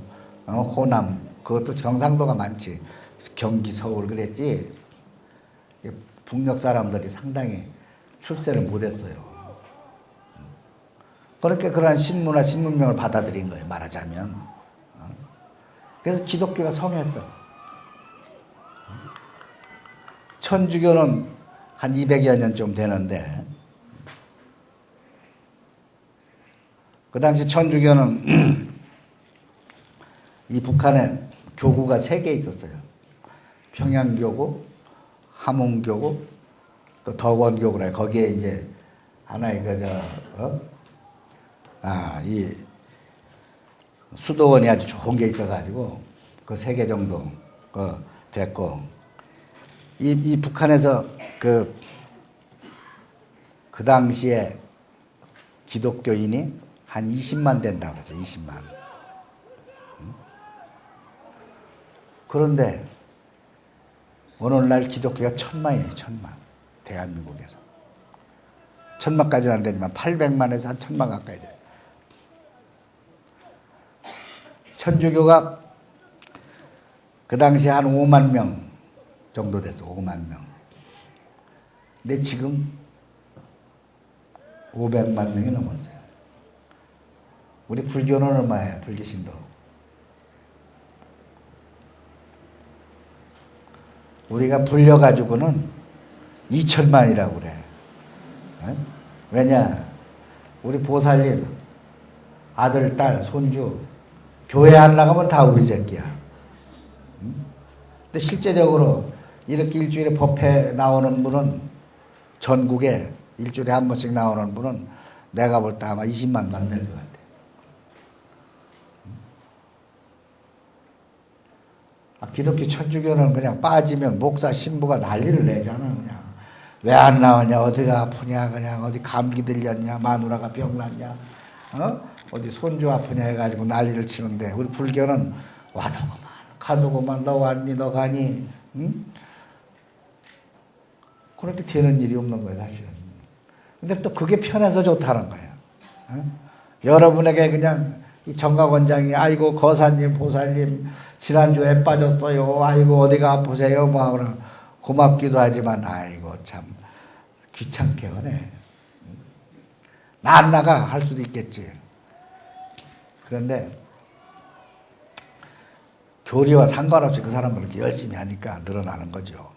호남, 그것도 경상도가 많지. 경기, 서울 그랬지. 북녘 사람들이 상당히 출세를 못했어요. 그렇게 그러한 신문화, 신문명을 받아들인 거예요. 말하자면. 그래서 기독교가 성했어. 천주교는 한 200여 년 좀 되는데 그 당시 천주교는 이 북한에 교구가 3개 있었어요. 평양교구, 함흥교구, 또 덕원교구라. 거기에 이제 하나의 이 수도원이 아주 좋은 게 있어가지고 그 3개 정도 됐고, 이 북한에서 그 당시에 기독교인이 한 20만 된다고 그랬어요. 20만. 그런데 오늘날 기독교가 1000만이에요. 1000만. 대한민국에서. 1000만까지는 안 되지만 800만에서 한 1000만 가까이 돼요. 천주교가 그 당시에 한 5만 명 정도 됐어. 5만 명. 근데 지금 500만 명이 넘었어요. 우리 불교는 얼마예요? 불교신도. 우리가 불려가지고는 2천만이라고 그래. 왜냐? 우리 보살님, 아들, 딸, 손주, 교회 안 나가면 다 우리 새끼야. 근데 실제적으로 이렇게 일주일에 법회 나오는 분은 전국에 일주일에 한 번씩 나오는 분은 내가 볼 때 아마 20만 만날 것 같아. 기독교 천주교는 그냥 빠지면 목사 신부가 난리를 내잖아. 그냥 왜 안 나오냐, 어디가 아프냐, 그냥 어디 감기 들렸냐, 마누라가 병났냐, 어디 손주 아프냐 해가지고 난리를 치는데, 우리 불교는 와도구만 가도구만, 너 왔니, 너 가니, 응? 그렇게 되는 일이 없는 거예요, 사실은. 근데 또 그게 편해서 좋다는 거예요. 여러분에게 그냥 이 정각원장이 아이고 거사님, 보살님 지난주에 빠졌어요, 아이고 어디가 아프세요, 뭐 하면 고맙기도 하지만 아이고 참 귀찮게 하네. 나 안 나가 할 수도 있겠지. 그런데 교리와 상관없이 그 사람을 이렇게 열심히 하니까 늘어나는 거죠.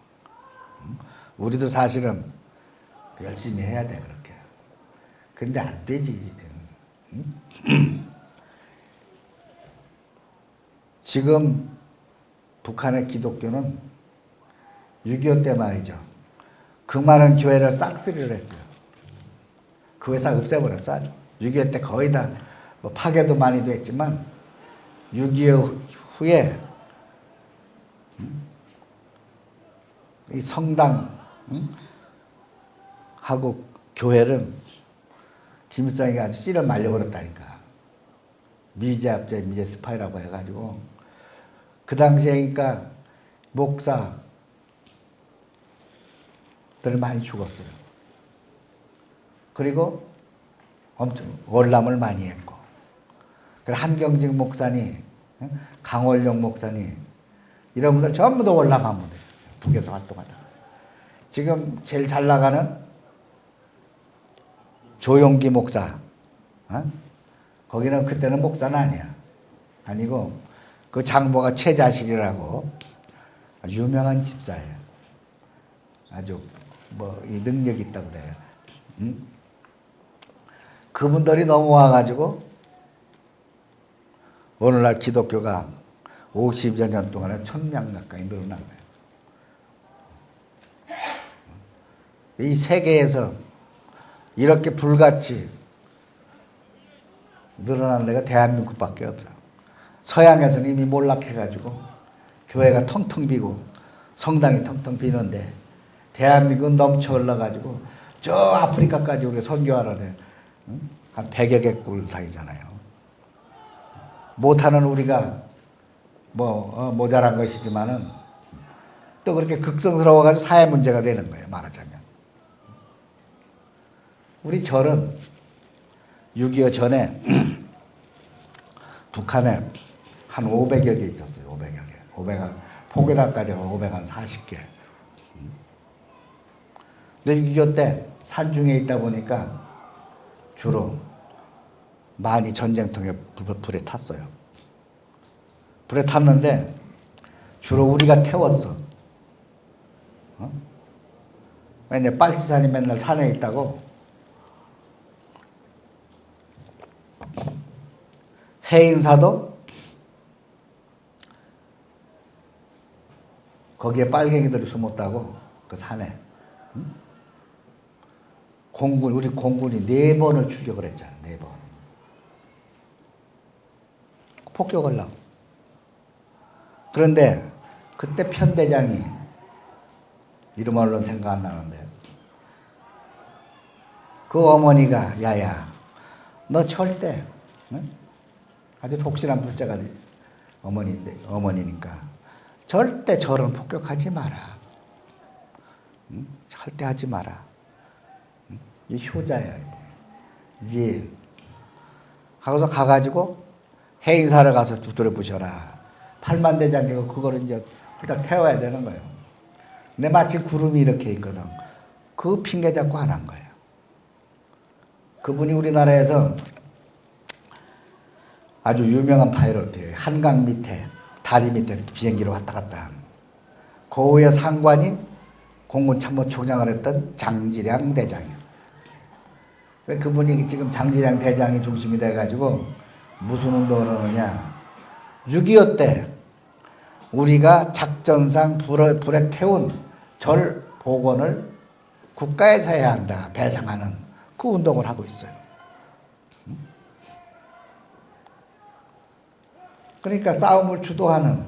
우리도 사실은 열심히 해야 돼, 그렇게. 근데 안 되지. 지금 북한의 기독교는 6.25 때 말이죠. 그 많은 교회를 싹쓸이를 했어요. 그 회사 없애버렸어. 6.25 때 거의 다 뭐 파괴도 많이 됐지만 6.25 후에 이 성당 하고 교회를 김일성이가 아주 씨를 말려버렸다니까. 미제압제, 미제 스파이라고 해가지고 그 당시에 그러니까 목사들 많이 죽었어요. 그리고 엄청 월남을 많이 했고, 그래서 한경직 목사님, 강월용 목사님 이런 분들 전부 다 월남한 분들, 북에서 활동하다가 지금 제일 잘 나가는 조용기 목사, 거기는 그때는 목사는 아니야. 아니고 그 장모가 최자실이라고 유명한 집사예요. 아주 뭐 이 능력이 있다고 그래요. 그분들이 넘어와가지고 오늘날 기독교가 50여 년 동안에 1000명 가까이 늘어난 거예요. 이 세계에서 이렇게 불같이 늘어난 데가 대한민국밖에 없어요. 서양에서는 이미 몰락해가지고 교회가 텅텅 비고 성당이 텅텅 비는데 대한민국은 넘쳐 흘러가지고 저 아프리카까지 우리 선교하라네. 한 100여 개국을 다니잖아요. 못하는 우리가 모자란 것이지만은 또 그렇게 극성스러워가지고 사회 문제가 되는 거예요. 말하자면. 우리 절은 6.25 전에 북한에 한 500여 개 있었어요. 500여 개. 500한, 포교단까지 500한 40개. 근데 6.25 때 산중에 있다 보니까 주로 많이 전쟁통에 불에 탔어요. 불에 탔는데 주로 우리가 태웠어. 왜냐, 빨치산이 맨날 산에 있다고. 해인사도 거기에 빨갱이들이 숨었다고, 그 산에. 우리 공군이 4번을 출격을 했잖아, 4번. 폭격을 하고. 그런데 그때 편대장이, 이름 얼른 생각 안 나는데, 그 어머니가, 야야, 너 절대, 응? 아주 독실한 불자가 어머니니까, 절대 저런 폭격하지 마라. 응? 절대 하지 마라. 응? 이 효자야. 이제 하고서 가가지고 해인사를 가서 두드려 부셔라. 팔만대장이고 그거를 이제 일단 태워야 되는 거예요. 근데 마치 구름이 이렇게 있거든. 그 핑계 잡고 안 한 거예요. 그분이 우리나라에서 아주 유명한 파이로트예요. 한강 밑에, 다리 밑에 이렇게 비행기로 왔다 갔다 한. 고우의 상관이 공군참모총장을 했던 장지량 대장이에요. 그분이 지금 장지량 대장이 중심이 돼가지고 무슨 운동을 하느냐. 6.25 때 우리가 작전상 불에 태운 절 복원을 국가에서 해야 한다. 배상하는 그 운동을 하고 있어요. 그러니까 싸움을 주도하는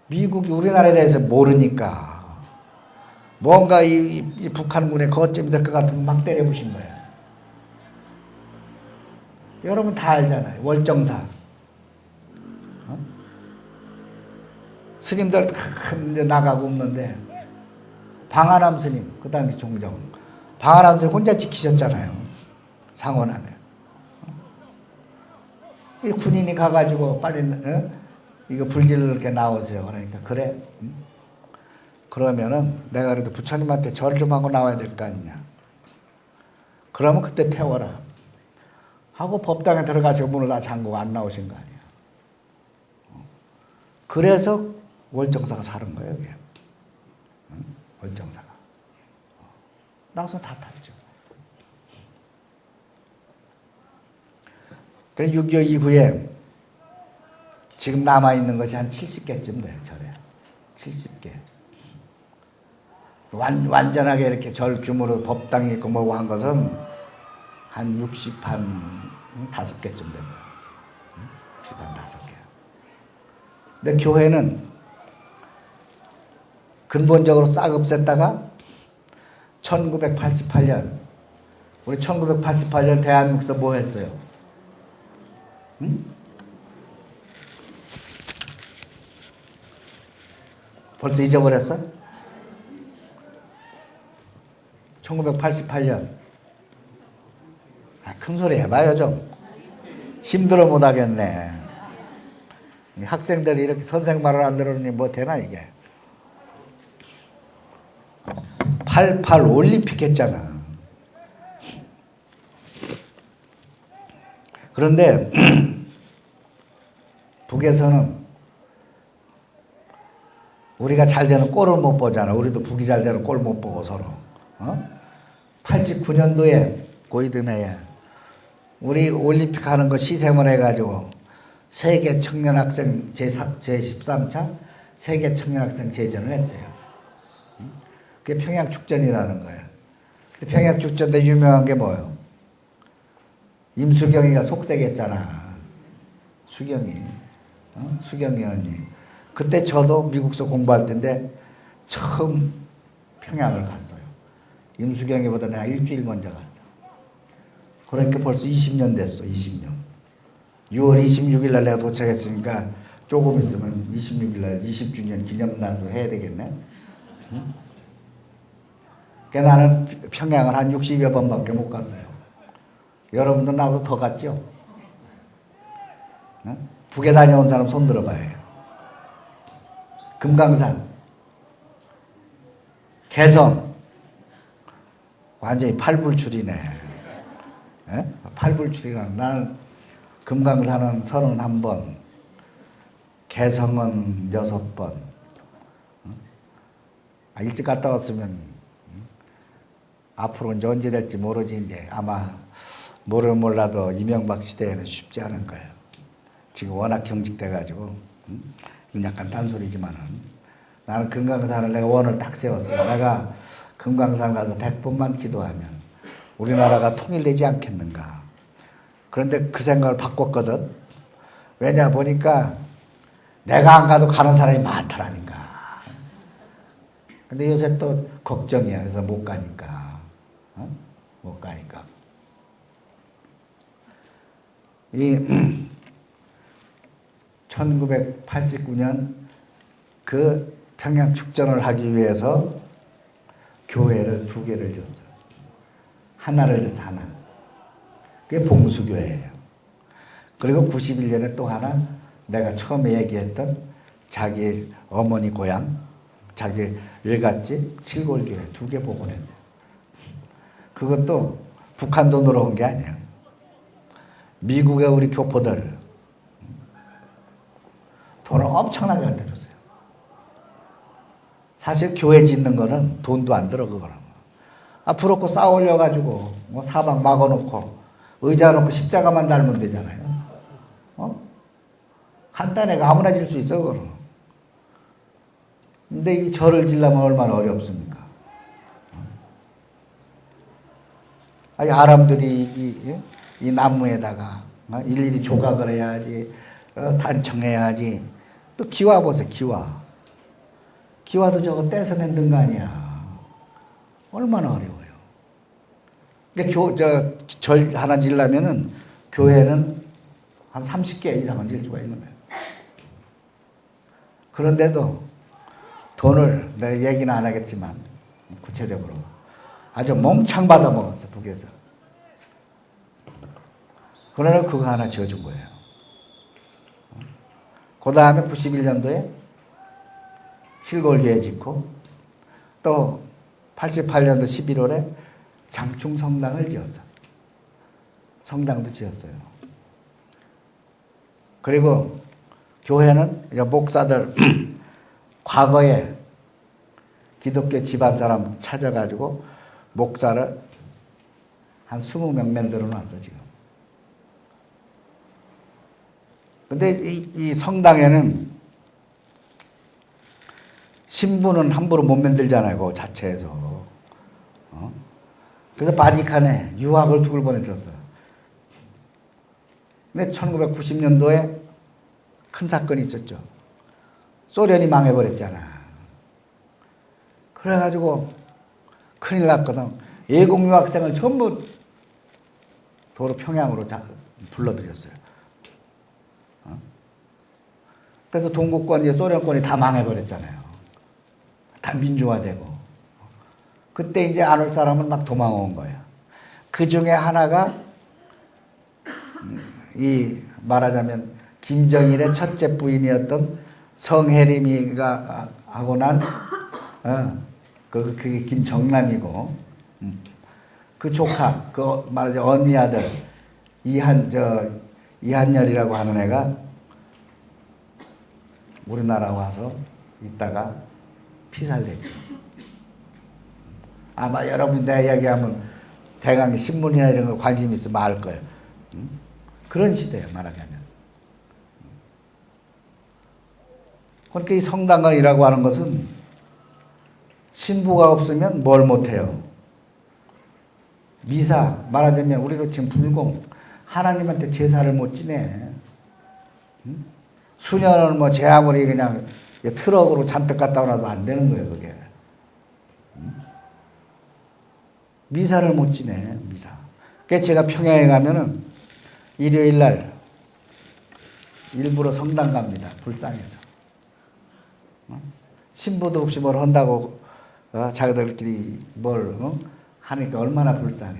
미국이 우리나라에 대해서 모르니까 뭔가 이 북한군의 거점이 될 것 같으면 막 때려부신 거예요. 여러분 다 알잖아요. 월정사. 스님들 큰 나가고 없는데 방아남 스님, 그 당시 종정, 방아남 스님 혼자 지키셨잖아요. 상원 안에. 이 군인이 가가지고 빨리 이거 불질러 이렇게 나오세요. 그러니까 그래. 그러면은 내가 그래도 부처님한테 절 좀 하고 나와야 될 거 아니냐. 그러면 그때 태워라. 하고 법당에 들어가서 문을 다 잠그고 안 나오신 거 아니야. 그래서 월정사가 사는 거예요. 이게. 월정사가. 나와서 다 탔죠. 그래서 6.25 이후에 지금 남아있는 것이 한 70개쯤 돼요. 절에. 70개. 완전하게 이렇게 절 규모로 법당이 있고 뭐고 한 것은 한 65개쯤 되고요. 65개. 근데 교회는 근본적으로 싹 없앴다가 1988년, 우리 1988년 대한민국에서 뭐 했어요? 응? 벌써 잊어버렸어? 1988년. 큰 소리 해봐요, 좀. 힘들어 못하겠네. 학생들이 이렇게 선생 말을 안 들으니 뭐 되나, 이게. 88 올림픽 했잖아. 그런데 북에서는 우리가 잘 되는 꼴을 못 보잖아. 우리도 북이 잘 되는 꼴 못 보고 서로. 89년도에 고이드네에 우리 올림픽 하는 거 시샘을 해가지고 세계 청년학생 제13차 세계 청년학생 제전을 했어요. 그게 평양축전이라는 거예요. 평양축전대 유명한 게 뭐예요? 임수경이가 속색했잖아. 수경이. 수경이 언니. 그때 저도 미국서 공부할 때인데 처음 평양을 갔어요. 임수경이보다 내가 일주일 먼저 갔어. 그러니까 벌써 20년 됐어. 20년. 6월 26일 날 내가 도착했으니까 조금 있으면 26일 날 20주년 기념날도 해야 되겠네. 응? 그러니까 나는 평양을 한 60여 번밖에 못 갔어요. 여러분들 나보다 더 갔죠? 응? 북에 다녀온 사람 손 들어봐야 해요. 금강산, 개성, 완전히 팔불출이네. 예? 팔불출이라는 나는 금강산은 31번, 개성은 6번. 일찍 갔다 왔으면 앞으로 이제 언제 될지 모르지. 이제 아마 몰라도 이명박 시대에는 쉽지 않을 거예요. 지금 워낙 경직돼가지고 약간 딴소리지만은 나는 금강산을 내가 원을 딱 세웠어요. 내가 금강산 가서 100번만 기도하면 우리나라가 통일되지 않겠는가. 그런데 그 생각을 바꿨거든. 왜냐 보니까 내가 안 가도 가는 사람이 많더라니까. 근데 요새 또 걱정이야. 그래서 못 가니까. 못 가니까. 이 1989년 그 평양 축전을 하기 위해서 교회를 2개를 줬어요. 하나를 줬어, 하나. 그게 봉수교회예요. 그리고 91년에 또 하나 내가 처음에 얘기했던 자기 어머니 고향, 자기 외갓집 칠골교회 2개 복원했어요. 그것도 북한 돈으로 온 게 아니야. 미국의 우리 교포들 돈을 엄청나게 갖다 줬어요. 사실 교회 짓는 거는 돈도 안 들어, 그거는. 부럽고 쌓아 올려가지고 뭐 사방 막아놓고 의자 놓고 십자가만 달면 되잖아요. 간단해. 아무나 질 수 있어, 그거는. 근데 이 절을 지려면 얼마나 어렵습니까? 아니, 사람들이 이 나무에다가 일일이 조각을 해야지, 단청해야지. 또 기와 보세요, 기와. 기와도 저거 떼서 만든 거 아니야. 얼마나 어려워요. 그러니까 절 하나 지려면은 교회는 한 30개 이상은 질 수가 있는 거예요. 그런데도 돈을 내가 얘기는 안 하겠지만 구체적으로 아주 몽창 받아 먹었어, 북에서. 그러나 그거 하나 지어준 거예요. 그 다음에 91년도에 칠골교회 짓고 또 88년도 11월에 장충 성당을 지었어. 성당도 지었어요. 그리고 교회는 목사들 과거에 기독교 집안 사람 찾아가지고 목사를 한 20명 만들어 놨어, 지금. 근데 이 성당에는 신부는 함부로 못 만들잖아요, 그 자체에서. 그래서 바티칸에 유학을 2을 보냈었어요. 근데 1990년도에 큰 사건이 있었죠. 소련이 망해버렸잖아. 그래가지고 큰일 났거든. 외국 유학생을 전부 도로 평양으로 불러들였어요. 그래서 동구권, 소련권이 다 망해버렸잖아요. 다 민주화되고. 그때 이제 안 올 사람은 막 도망온 거예요. 그 중에 하나가 말하자면 김정일의 첫째 부인이었던 성혜림이가 하고 난 그게 김정남이고, 그 조카, 그 말하자면 언니 아들 이한열이라고 하는 애가 우리나라 와서 있다가 피살됐죠. 아마 여러분 내 이야기하면 대강 신문이나 이런 거 관심 있으면 알 거예요. 그런 시대예요, 말하자면. 그러니까 이 성당강이라고 하는 것은 신부가 없으면 뭘 못해요. 미사, 말하자면 우리로 지금 불공, 하나님한테 제사를 못 지내. 수년을 뭐 제 아무리 그냥 트럭으로 잔뜩 갔다 오나도 안 되는 거예요, 그게. 미사를 못 지내, 미사. 그래서 제가 평양에 가면은 일요일 날 일부러 성당 갑니다, 불쌍해서. 신부도 없이 뭘 한다고 자기들끼리 뭘 하니까 얼마나 불쌍해.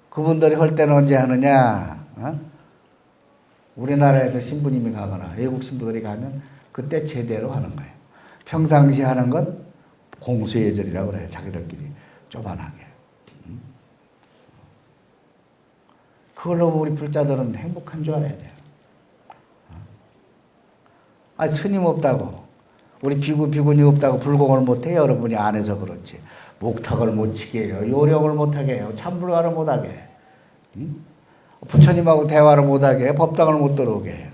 그분들이 할 때는 언제 하느냐? 우리나라에서 신부님이 가거나 외국 신부들이 가면 그때 제대로 하는 거예요. 평상시 하는 건 공수예절이라고 그래요. 자기들끼리 쪼반하게. 그걸로 우리 불자들은 행복한 줄 알아야 돼요. 아니, 스님 없다고, 우리 비군이 없다고 불공을 못해. 여러분이 안 해서 그렇지. 목탁을 못 치게 해요. 요령을 못하게 해요. 참불가를 못하게 해요. 부처님하고 대화를 못하게 해요. 법당을 못 들어오게 해요.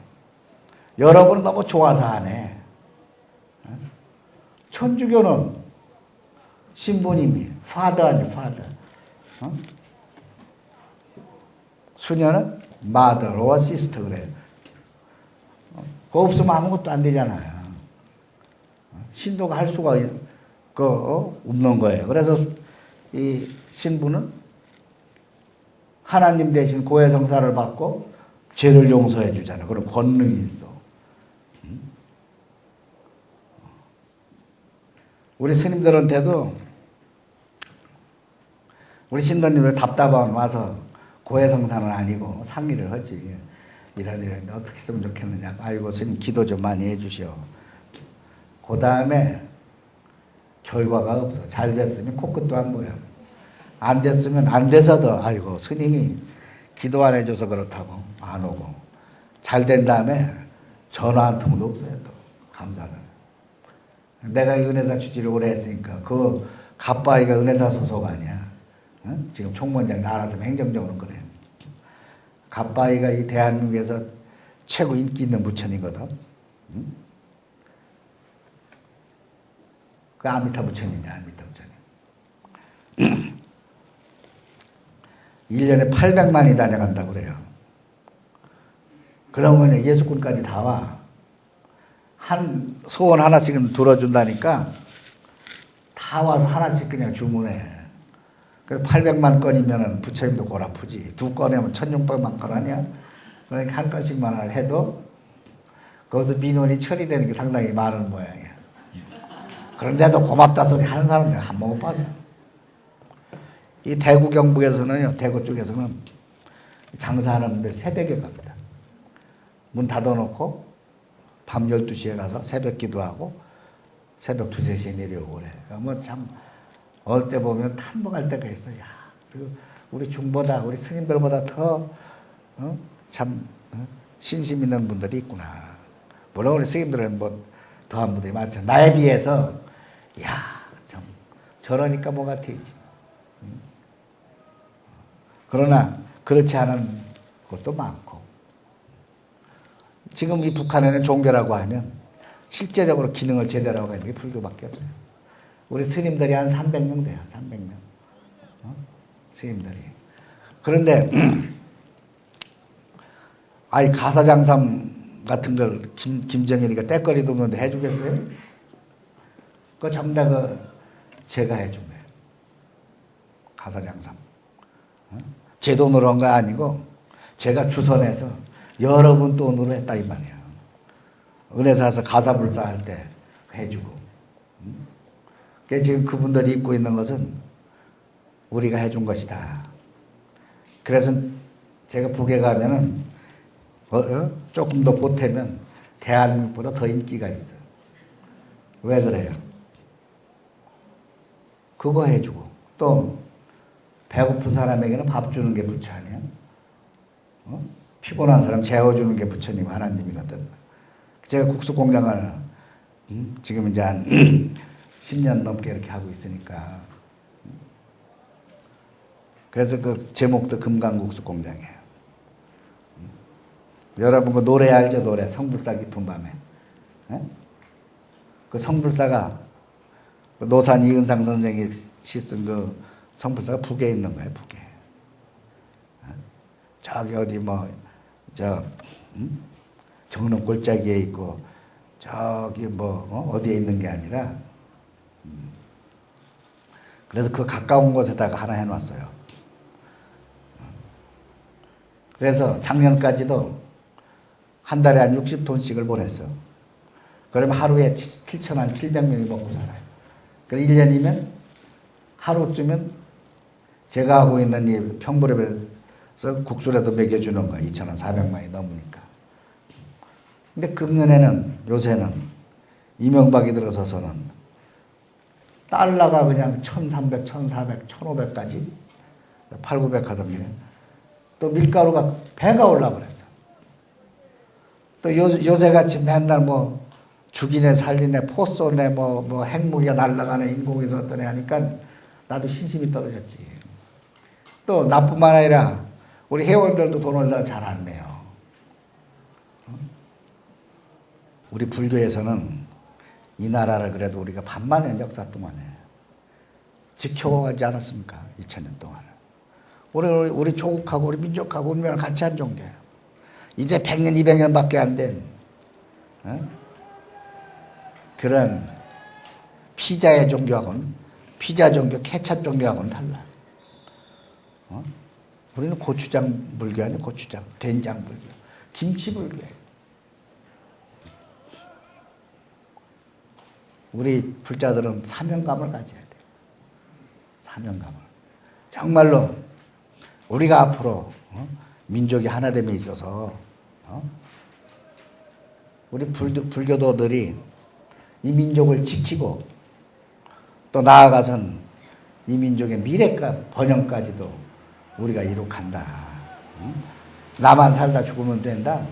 여러분은 너무 좋아서 안 해. 천주교는 신부님이 파더 아니 파더. 수녀는 마더와 시스터 그래요. 그거 없으면 아무것도 안 되잖아요. 신도가 할 수가 없는 거예요. 그래서 이 신부는 하나님 대신 고해성사를 받고 죄를 용서해 주잖아요. 그런 권능이 있어. 우리 스님들한테도 우리 신도님들 답답하면 와서 고해성사는 아니고 상의를 하지. 이런 어떻게 했으면 좋겠느냐. 아이고 스님 기도 좀 많이 해주시오. 그 다음에 결과가 없어. 잘 됐으면 코끝도 안 보여. 안 됐으면 안 돼서도 아이고 스님이 기도 안 해줘서 그렇다고 안 오고. 잘 된 다음에 전화 한 통도 없어요. 또 감사를. 내가 이 은혜사 주지를 오래 했으니까 그 갑바이가 은혜사 소속 아니야. 응? 지금 총무원장 나라서 행정적으로 그래요. 갑바이가 이 대한민국에서 최고 인기 있는 부처님이거든. 응? 그 아미타 부처님이야, 아미타 부처님. 1년에 800만이 다녀간다고 그래요. 그러면 예수꾼까지 다 와. 한 소원 하나씩은 들어준다니까 다 와서 하나씩 그냥 주문해. 그래서 800만 건이면 부처님도 골 아프지. 2건이면 1600만 건 아니야? 그러니까 한 건씩만 해도 거기서 민원이 처리되는 게 상당히 많은 모양이야. 그런데도 고맙다 소리 하는 사람 내가 한 번 못 봐서. 이 대구 경북에서는요, 대구 쪽에서는 장사하는 분들 새벽에 갑니다. 문 닫아놓고 밤 12시에 가서 새벽 기도하고 새벽 2, 3시에 내려오고 그래. 뭐 참, 어릴 때 보면 탄복할 때가 있어요. 야, 그리고 우리 중보다, 우리 스님들보다 더, 신심 있는 분들이 있구나. 물론 우리 스님들은 뭐 더한 분들이 많죠. 나에 비해서, 야, 참, 저러니까 뭐가 되지. 그러나, 그렇지 않은 것도 많고. 지금 이 북한에는 종교라고 하면 실제적으로 기능을 제대로 하고 있는 게 불교밖에 없어요. 우리 스님들이 한 300명 돼요. 300명. 스님들이. 그런데 아이 가사장삼 같은 걸 김정일이가 때거리 두면 해주겠어요? 그거 전부 다 제가 해준 거예요. 가사장삼. 제 돈으로 한 거 아니고 제가 주선해서 여러분 돈으로 했다 이 말이야. 은혜사에서 가사불사 할 때 해주고. 그러니까 지금 그분들이 입고 있는 것은 우리가 해준 것이다. 그래서 제가 북에 가면은 조금 더 보태면 대한민국보다 더 인기가 있어요. 왜 그래요? 그거 해주고 또 배고픈 사람에게는 밥 주는 게 부처 아니야? 피곤한 사람 재워주는 게 부처님 하나님이거든. 제가 국수공장을 지금 이제 한 10년 넘게 이렇게 하고 있으니까 그래서 그 제목도 금강국수 공장이에요. 여러분 그 노래 알죠? 노래 성불사 깊은 밤에. 예? 그 성불사가 노산 이은상 선생이 씻은 그 성불사가 북에 있는 거예요. 북에. 저기 어디 뭐 저 정릉 골짜기에 있고 저기 뭐 어디에 있는 게 아니라 그래서 그 가까운 곳에다가 하나 해놨어요. 그래서 작년까지도 한 달에 한 60톤씩을 보냈어. 그러면 하루에 7,700명이 먹고 살아요. 그 1년이면 하루쯤은 제가 하고 있는 이 평부랩에서 국수라도 먹여주는 거야. 2,400만이 넘으니까. 근데 금년에는 요새는 이명박이 들어서서는 달러가 그냥 1,300, 1,400, 1,500까지 8,900 하던 게 또 밀가루가 배가 올라버렸어. 또 요새같이 맨날 뭐 죽이네 살리네 포 쏘네 뭐 핵무기가 날아가네 인공위성 어떠네 하니까 나도 신심이 떨어졌지. 또 나뿐만 아니라 우리 회원들도 돈을 잘 안 내요. 우리 불교에서는 이 나라를 그래도 우리가 반만년 역사 동안에 지켜오지 않았습니까? 2000년 동안. 우리 조국하고 우리 민족하고 운명을 같이 한 종교예요. 이제 100년, 200년밖에 안 된 그런 피자의 종교하고는 피자 종교, 케찹 종교하고는 달라. 우리는 고추장 불교 아니에요. 고추장, 된장 불교, 김치 불교예요. 우리 불자들은 사명감을 가져야 돼요. 사명감을. 정말로 우리가 앞으로 민족이 하나됨에 있어서 우리 불교도들이 이 민족을 지키고 또 나아가선 이 민족의 미래가 번영까지도 우리가 이룩한다. 나만 살다 죽으면 된다.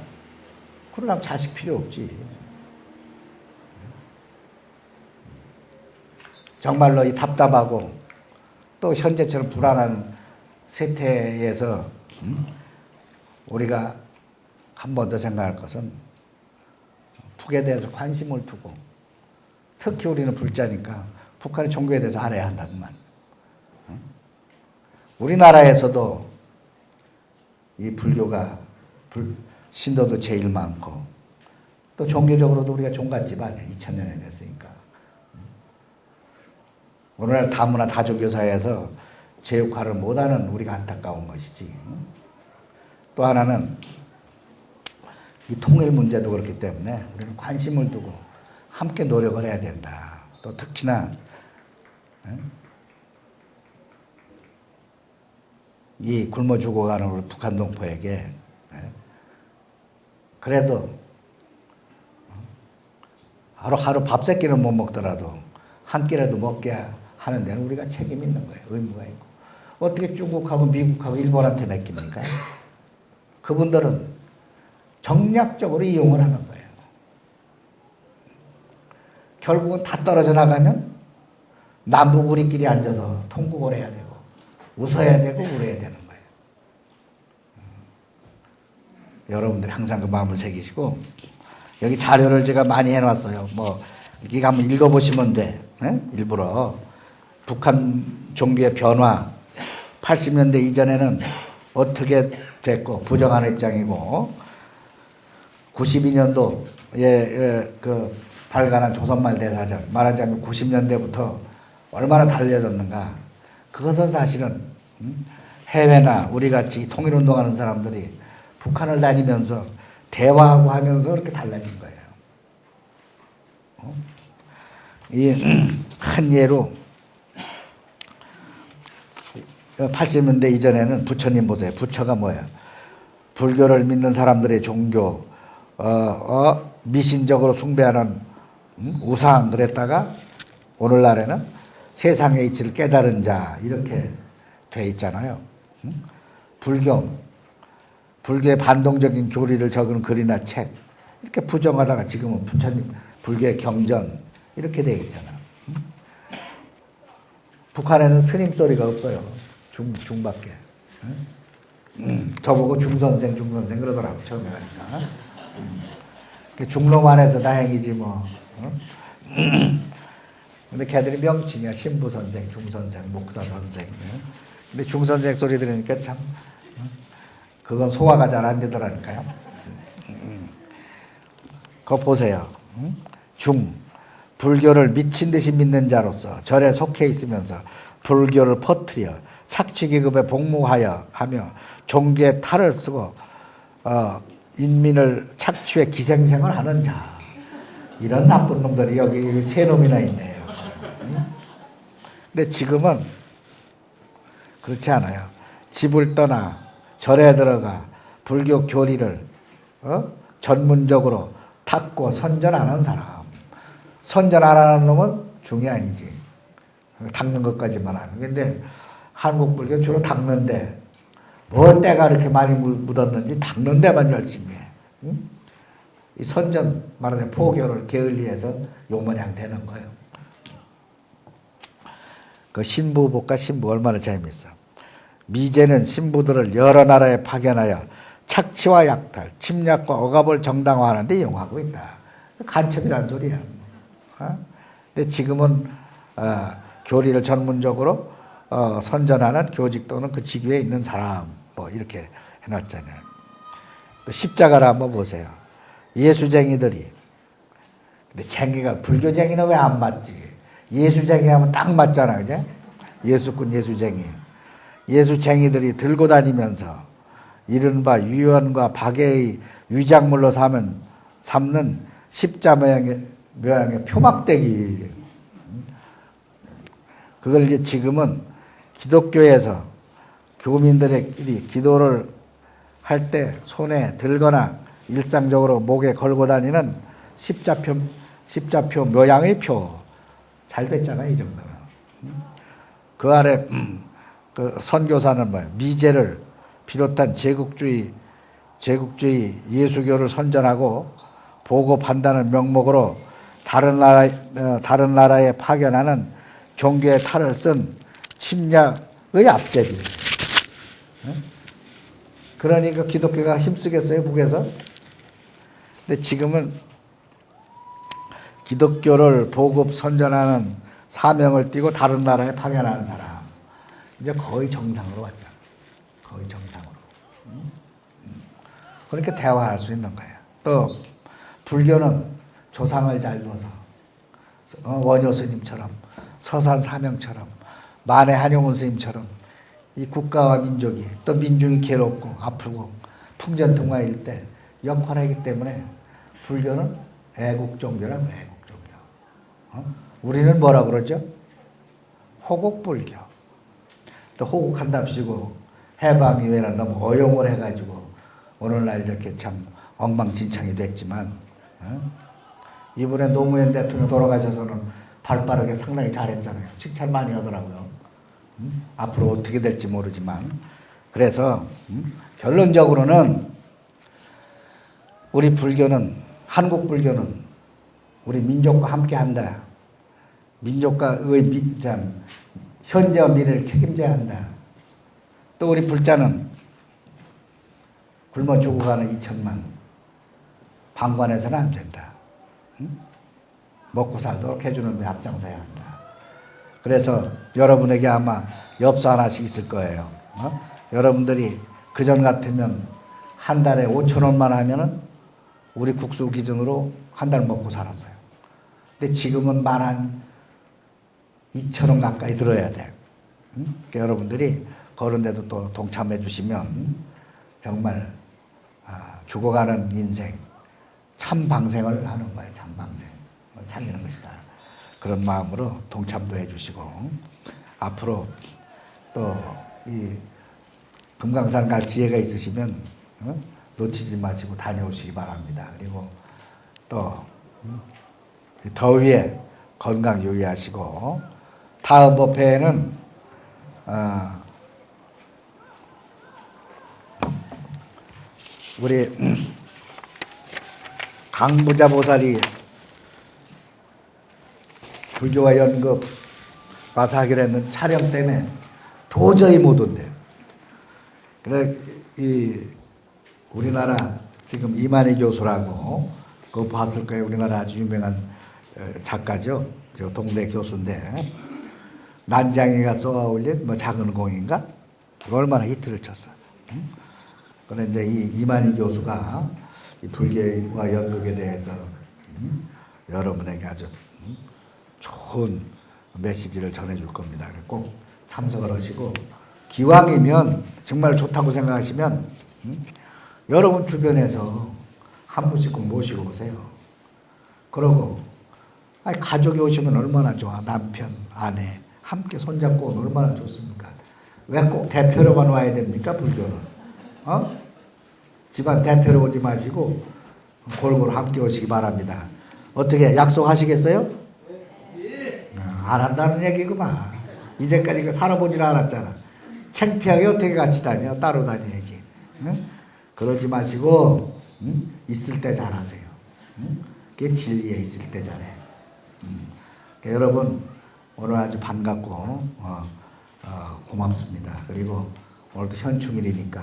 그러려면 자식 필요 없지. 정말로 이 답답하고 또 현재처럼 불안한 세태에서 우리가 한 번 더 생각할 것은 북에 대해서 관심을 두고 특히 우리는 불자니까 북한의 종교에 대해서 알아야 한다구만. 우리나라에서도 이 불교가 신도도 제일 많고 또 종교적으로도 우리가 종갓집 아니야. 2000년에 됐으니까. 오늘날 다문화 다종교 사회에서 제 역할을 못하는 우리가 안타까운 것이지. 또 하나는 이 통일 문제도 그렇기 때문에 우리는 관심을 두고 함께 노력을 해야 된다. 또 특히나 이 굶어 죽어가는 우리 북한 동포에게 그래도 하루 밥 세 끼는 못 먹더라도 한 끼라도 먹게 하는 데는 우리가 책임이 있는 거예요. 의무가 있고. 어떻게 중국하고 미국하고 일본한테 맡깁니까? 그분들은 정략적으로 이용을 하는 거예요. 결국은 다 떨어져 나가면 남북 우리끼리 앉아서 통곡을 해야 되고 웃어야 되고 울어야 되는 거예요. 여러분들이 항상 그 마음을 새기시고 여기 자료를 제가 많이 해놨어요. 뭐 이거 한번 읽어보시면 돼. 일부러 북한 종교의 변화 80년대 이전에는 어떻게 됐고 부정하는 입장이고 92년도에 그 발간한 조선말 대사전 말하자면 90년대부터 얼마나 달려졌는가. 그것은 사실은 해외나 우리같이 통일운동하는 사람들이 북한을 다니면서 대화하고 하면서 그렇게 달라진 거예요. 이 한 예로 80년대 이전에는 부처님 보세요. 부처가 뭐예요? 불교를 믿는 사람들의 종교, 미신적으로 숭배하는 우상 그랬다가 오늘날에는 세상의 이치를 깨달은 자 이렇게 돼 있잖아요. 불교의 반동적인 교리를 적은 글이나 책 이렇게 부정하다가 지금은 부처님 불교의 경전 이렇게 돼 있잖아. 북한에는 스님 소리가 없어요. 중밖에. 저보고 중선생 그러더라고 처음에 하니까. 중로만 해서 다행이지 뭐. 근데 걔들이 명칭이야. 신부선생, 중선생, 목사선생. 근데 중선생 소리 들으니까 참 그건 소화가 잘 안 되더라니까요. 그거 보세요. 불교를 미친 듯이 믿는 자로서 절에 속해 있으면서 불교를 퍼뜨려 착취기급에 복무하여 하며 종교의 탈을 쓰고 인민을 착취해 기생생을 하는 자, 이런 나쁜 놈들이 여기 세 놈이나 있네요. 근데 지금은 그렇지 않아요. 집을 떠나 절에 들어가 불교 교리를 전문적으로 닦고 선전하는 사람. 선전 안 하는 놈은 중이 아니지. 닦는 것까지만 하는. 근데 한국 불교 주로 닦는데 뭐 때가 이렇게 많이 묻었는지 닦는 데만 열심히 해. 응? 이 선전 말하자면 포교를 게을리해서 요모양 되는 거예요. 그 신부복과 신부 얼마나 재미있어. 미제는 신부들을 여러 나라에 파견하여 착취와 약탈, 침략과 억압을 정당화하는 데 이용하고 있다. 간첩이란 소리야. 근데 지금은 교리를 전문적으로 선전하는 교직 또는 그 직위에 있는 사람 뭐 이렇게 해놨잖아요. 또 십자가를 한번 보세요. 예수쟁이들이. 근데 쟁이가 불교쟁이는 왜 안 맞지? 예수쟁이 하면 딱 맞잖아, 그제? 예수꾼 예수쟁이. 예수쟁이들이 들고 다니면서 이른바 유언과 박해의 위작물로 삼는 십자 모양의 표막대기. 그걸 이제 지금은 기독교에서 교민들끼리 기도를 할 때 손에 들거나 일상적으로 목에 걸고 다니는 십자표 모양의 표. 잘 됐잖아요, 이 정도면. 그 아래 그 선교사는 뭐예요? 미제를 비롯한 제국주의 예수교를 선전하고 보고한다는 명목으로 다른 나라에 파견하는 종교의 탈을 쓴 침략의 앞제비. 그러니까 기독교가 힘쓰겠어요, 북에서? 근데 지금은 기독교를 보급 선전하는 사명을 띠고 다른 나라에 파견하는 사람. 이제 거의 정상으로 왔죠. 거의 정상으로. 그러니까 대화할 수 있는 거예요. 또 불교는 조상을 잘 둬서 원효 스님처럼 서산 사명처럼 만해 한용운 스님처럼 이 국가와 민족이 또 민중이 괴롭고 아프고 풍전등화일 때 역할하기 때문에 불교는 애국종교라고 해요. 애국종교. 우리는 뭐라 그러죠? 호국불교. 또 호국한답시고 해방이외에는 너무 어용을 해가지고 오늘날 이렇게 참 엉망진창이 됐지만 이번에 노무현 대통령 돌아가셔서는 발빠르게 상당히 잘했잖아요. 칭찬 많이 하더라고요. 앞으로 어떻게 될지 모르지만 그래서 결론적으로는 우리 불교는 한국 불교는 우리 민족과 함께한다. 민족과의 현재와 미래를 책임져야 한다. 또 우리 불자는 굶어 죽어가는 2천만 방관해서는 안 된다. 먹고 살도록 해주는 데 앞장서야 한다. 그래서 여러분에게 아마 엽서 하나씩 있을 거예요. 여러분들이 그전 같으면 한 달에 5천 원만 하면은 우리 국수 기준으로 한 달 먹고 살았어요. 근데 지금은 한 2천 원 가까이 들어야 돼. 그러니까 여러분들이 그런 데도 또 동참해 주시면 정말 죽어가는 인생 참 방생을 하는 거예요. 참 방생. 살리는 것이다. 그런 마음으로 동참도 해주시고 앞으로 또 이 금강산 갈 기회가 있으시면 놓치지 마시고 다녀오시기 바랍니다. 그리고 또 더위에 건강 유의하시고 다음 법회에는 우리 강부자 보살이 불교와 연극 와서 하기로 했는 촬영 때문에 도저히 못 온대요. 그래 이 우리나라 지금 이만희 교수라고 그거 봤을 거예요. 우리나라 아주 유명한 작가죠. 저 동대 교수인데 난장이가 쏘아올린 뭐 작은 공인가? 그거 얼마나 히트를 쳤어요. 그런데 이제 이 이만희 교수가 이 불교와 연극에 대해서 여러분에게 아주 좋은 메시지를 전해줄 겁니다. 꼭 참석을 하시고 기왕이면 정말 좋다고 생각하시면 여러분 주변에서 한 분씩 꼭 모시고 오세요. 그러고 아니 가족이 오시면 얼마나 좋아. 남편, 아내 함께 손잡고 오면 얼마나 좋습니까? 왜 꼭 대표로만 와야 됩니까? 불교는. 집안 대표로 오지 마시고 골고루 함께 오시기 바랍니다. 어떻게 약속하시겠어요? 안 한다는 얘기구만. 이제까지 살아보질 않았잖아. 창피하게 어떻게 같이 다녀? 따로 다녀야지. 응? 그러지 마시고 있을 때 잘하세요. 그게 진리에 있을 때 잘해. 그러니까 여러분 오늘 아주 반갑고 고맙습니다. 그리고 오늘도 현충일이니까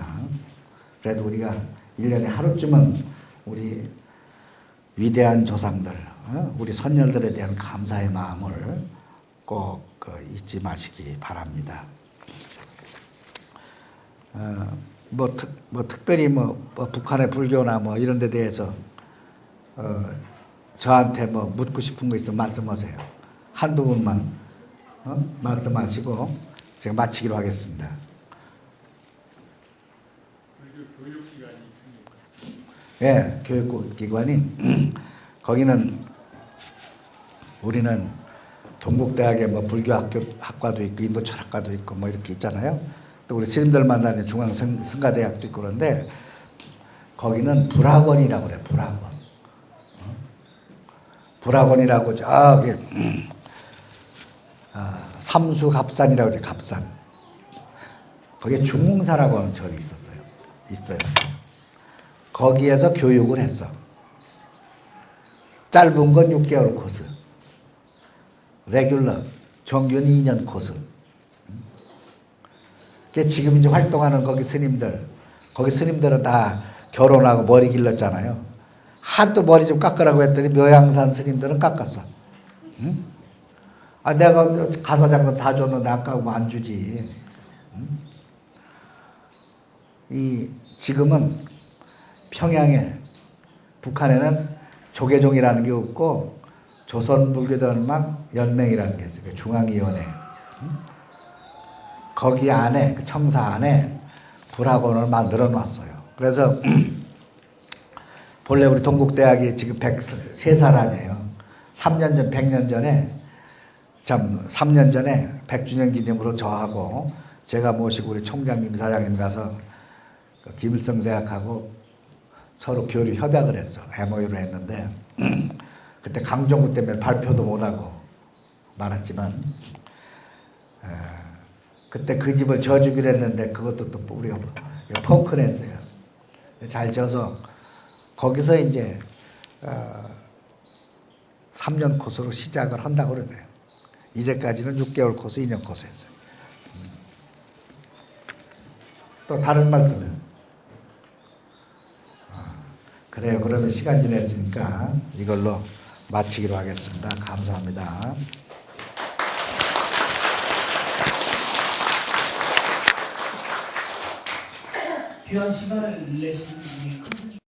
그래도 우리가 1년에 하루쯤은 우리 위대한 조상들, 우리 선열들에 대한 감사의 마음을 꼭 잊지 마시기 바랍니다. 특별히 북한의 불교나 이런 데 대해서 저한테 묻고 싶은 거 있으면 말씀하세요. 한두 분만 말씀하시고 제가 마치기로 하겠습니다. 교육기관이 있습니까? 예, 교육기관이 거기는 우리는 동국대학에 불교학과도 있고 인도철학과도 있고 이렇게 있잖아요. 또 우리 스님들 만나는 중앙성가대학도 있고 그런데 거기는 불학원이라고 그래. 불학원이라고 저기 삼수갑산이라고 그래. 갑산. 거기에 중흥사라고 하는 절이 있어요. 거기에서 교육을 했어. 짧은 건 6개월 코스. 레귤러 정규는 2년 코스. 지금 이제 활동하는 거기 스님들은 다 결혼하고 머리 길렀잖아요. 한또 머리 좀 깎으라고 했더니 묘양산 스님들은 깎았어. 응? 내가 가사장금 다 줬는데 안 깎으면 안 주지. 지금은 평양에 북한에는 조계종이라는 게 없고 조선불교단막 연맹이라는 게 있어요. 중앙위원회. 거기 안에 그 청사 안에 불학원을 만들어 놨어요. 그래서 본래 우리 동국대학이 지금 103살 아니에요. 3년 전 100년 전에 3년 전에 100주년 기념으로 저하고 제가 모시고 우리 총장님 사장님 가서 김일성 대학하고 서로 교류 협약을 했어. MOU를 했는데 그때 강정구 때문에 발표도 못하고 말았지만 그때 그 집을 져주기로 했는데 그것도 또 우리가 펑크냈어요. 잘 져서 거기서 이제 3년 코스로 시작을 한다고 그러네요. 이제까지는 6개월 코스, 2년 코스 했어요. 또 다른 말씀은? 그래요. 그러면 시간 지냈으니까 이걸로 마치기로 하겠습니다. 감사합니다. 귀한 시간을 내신 우리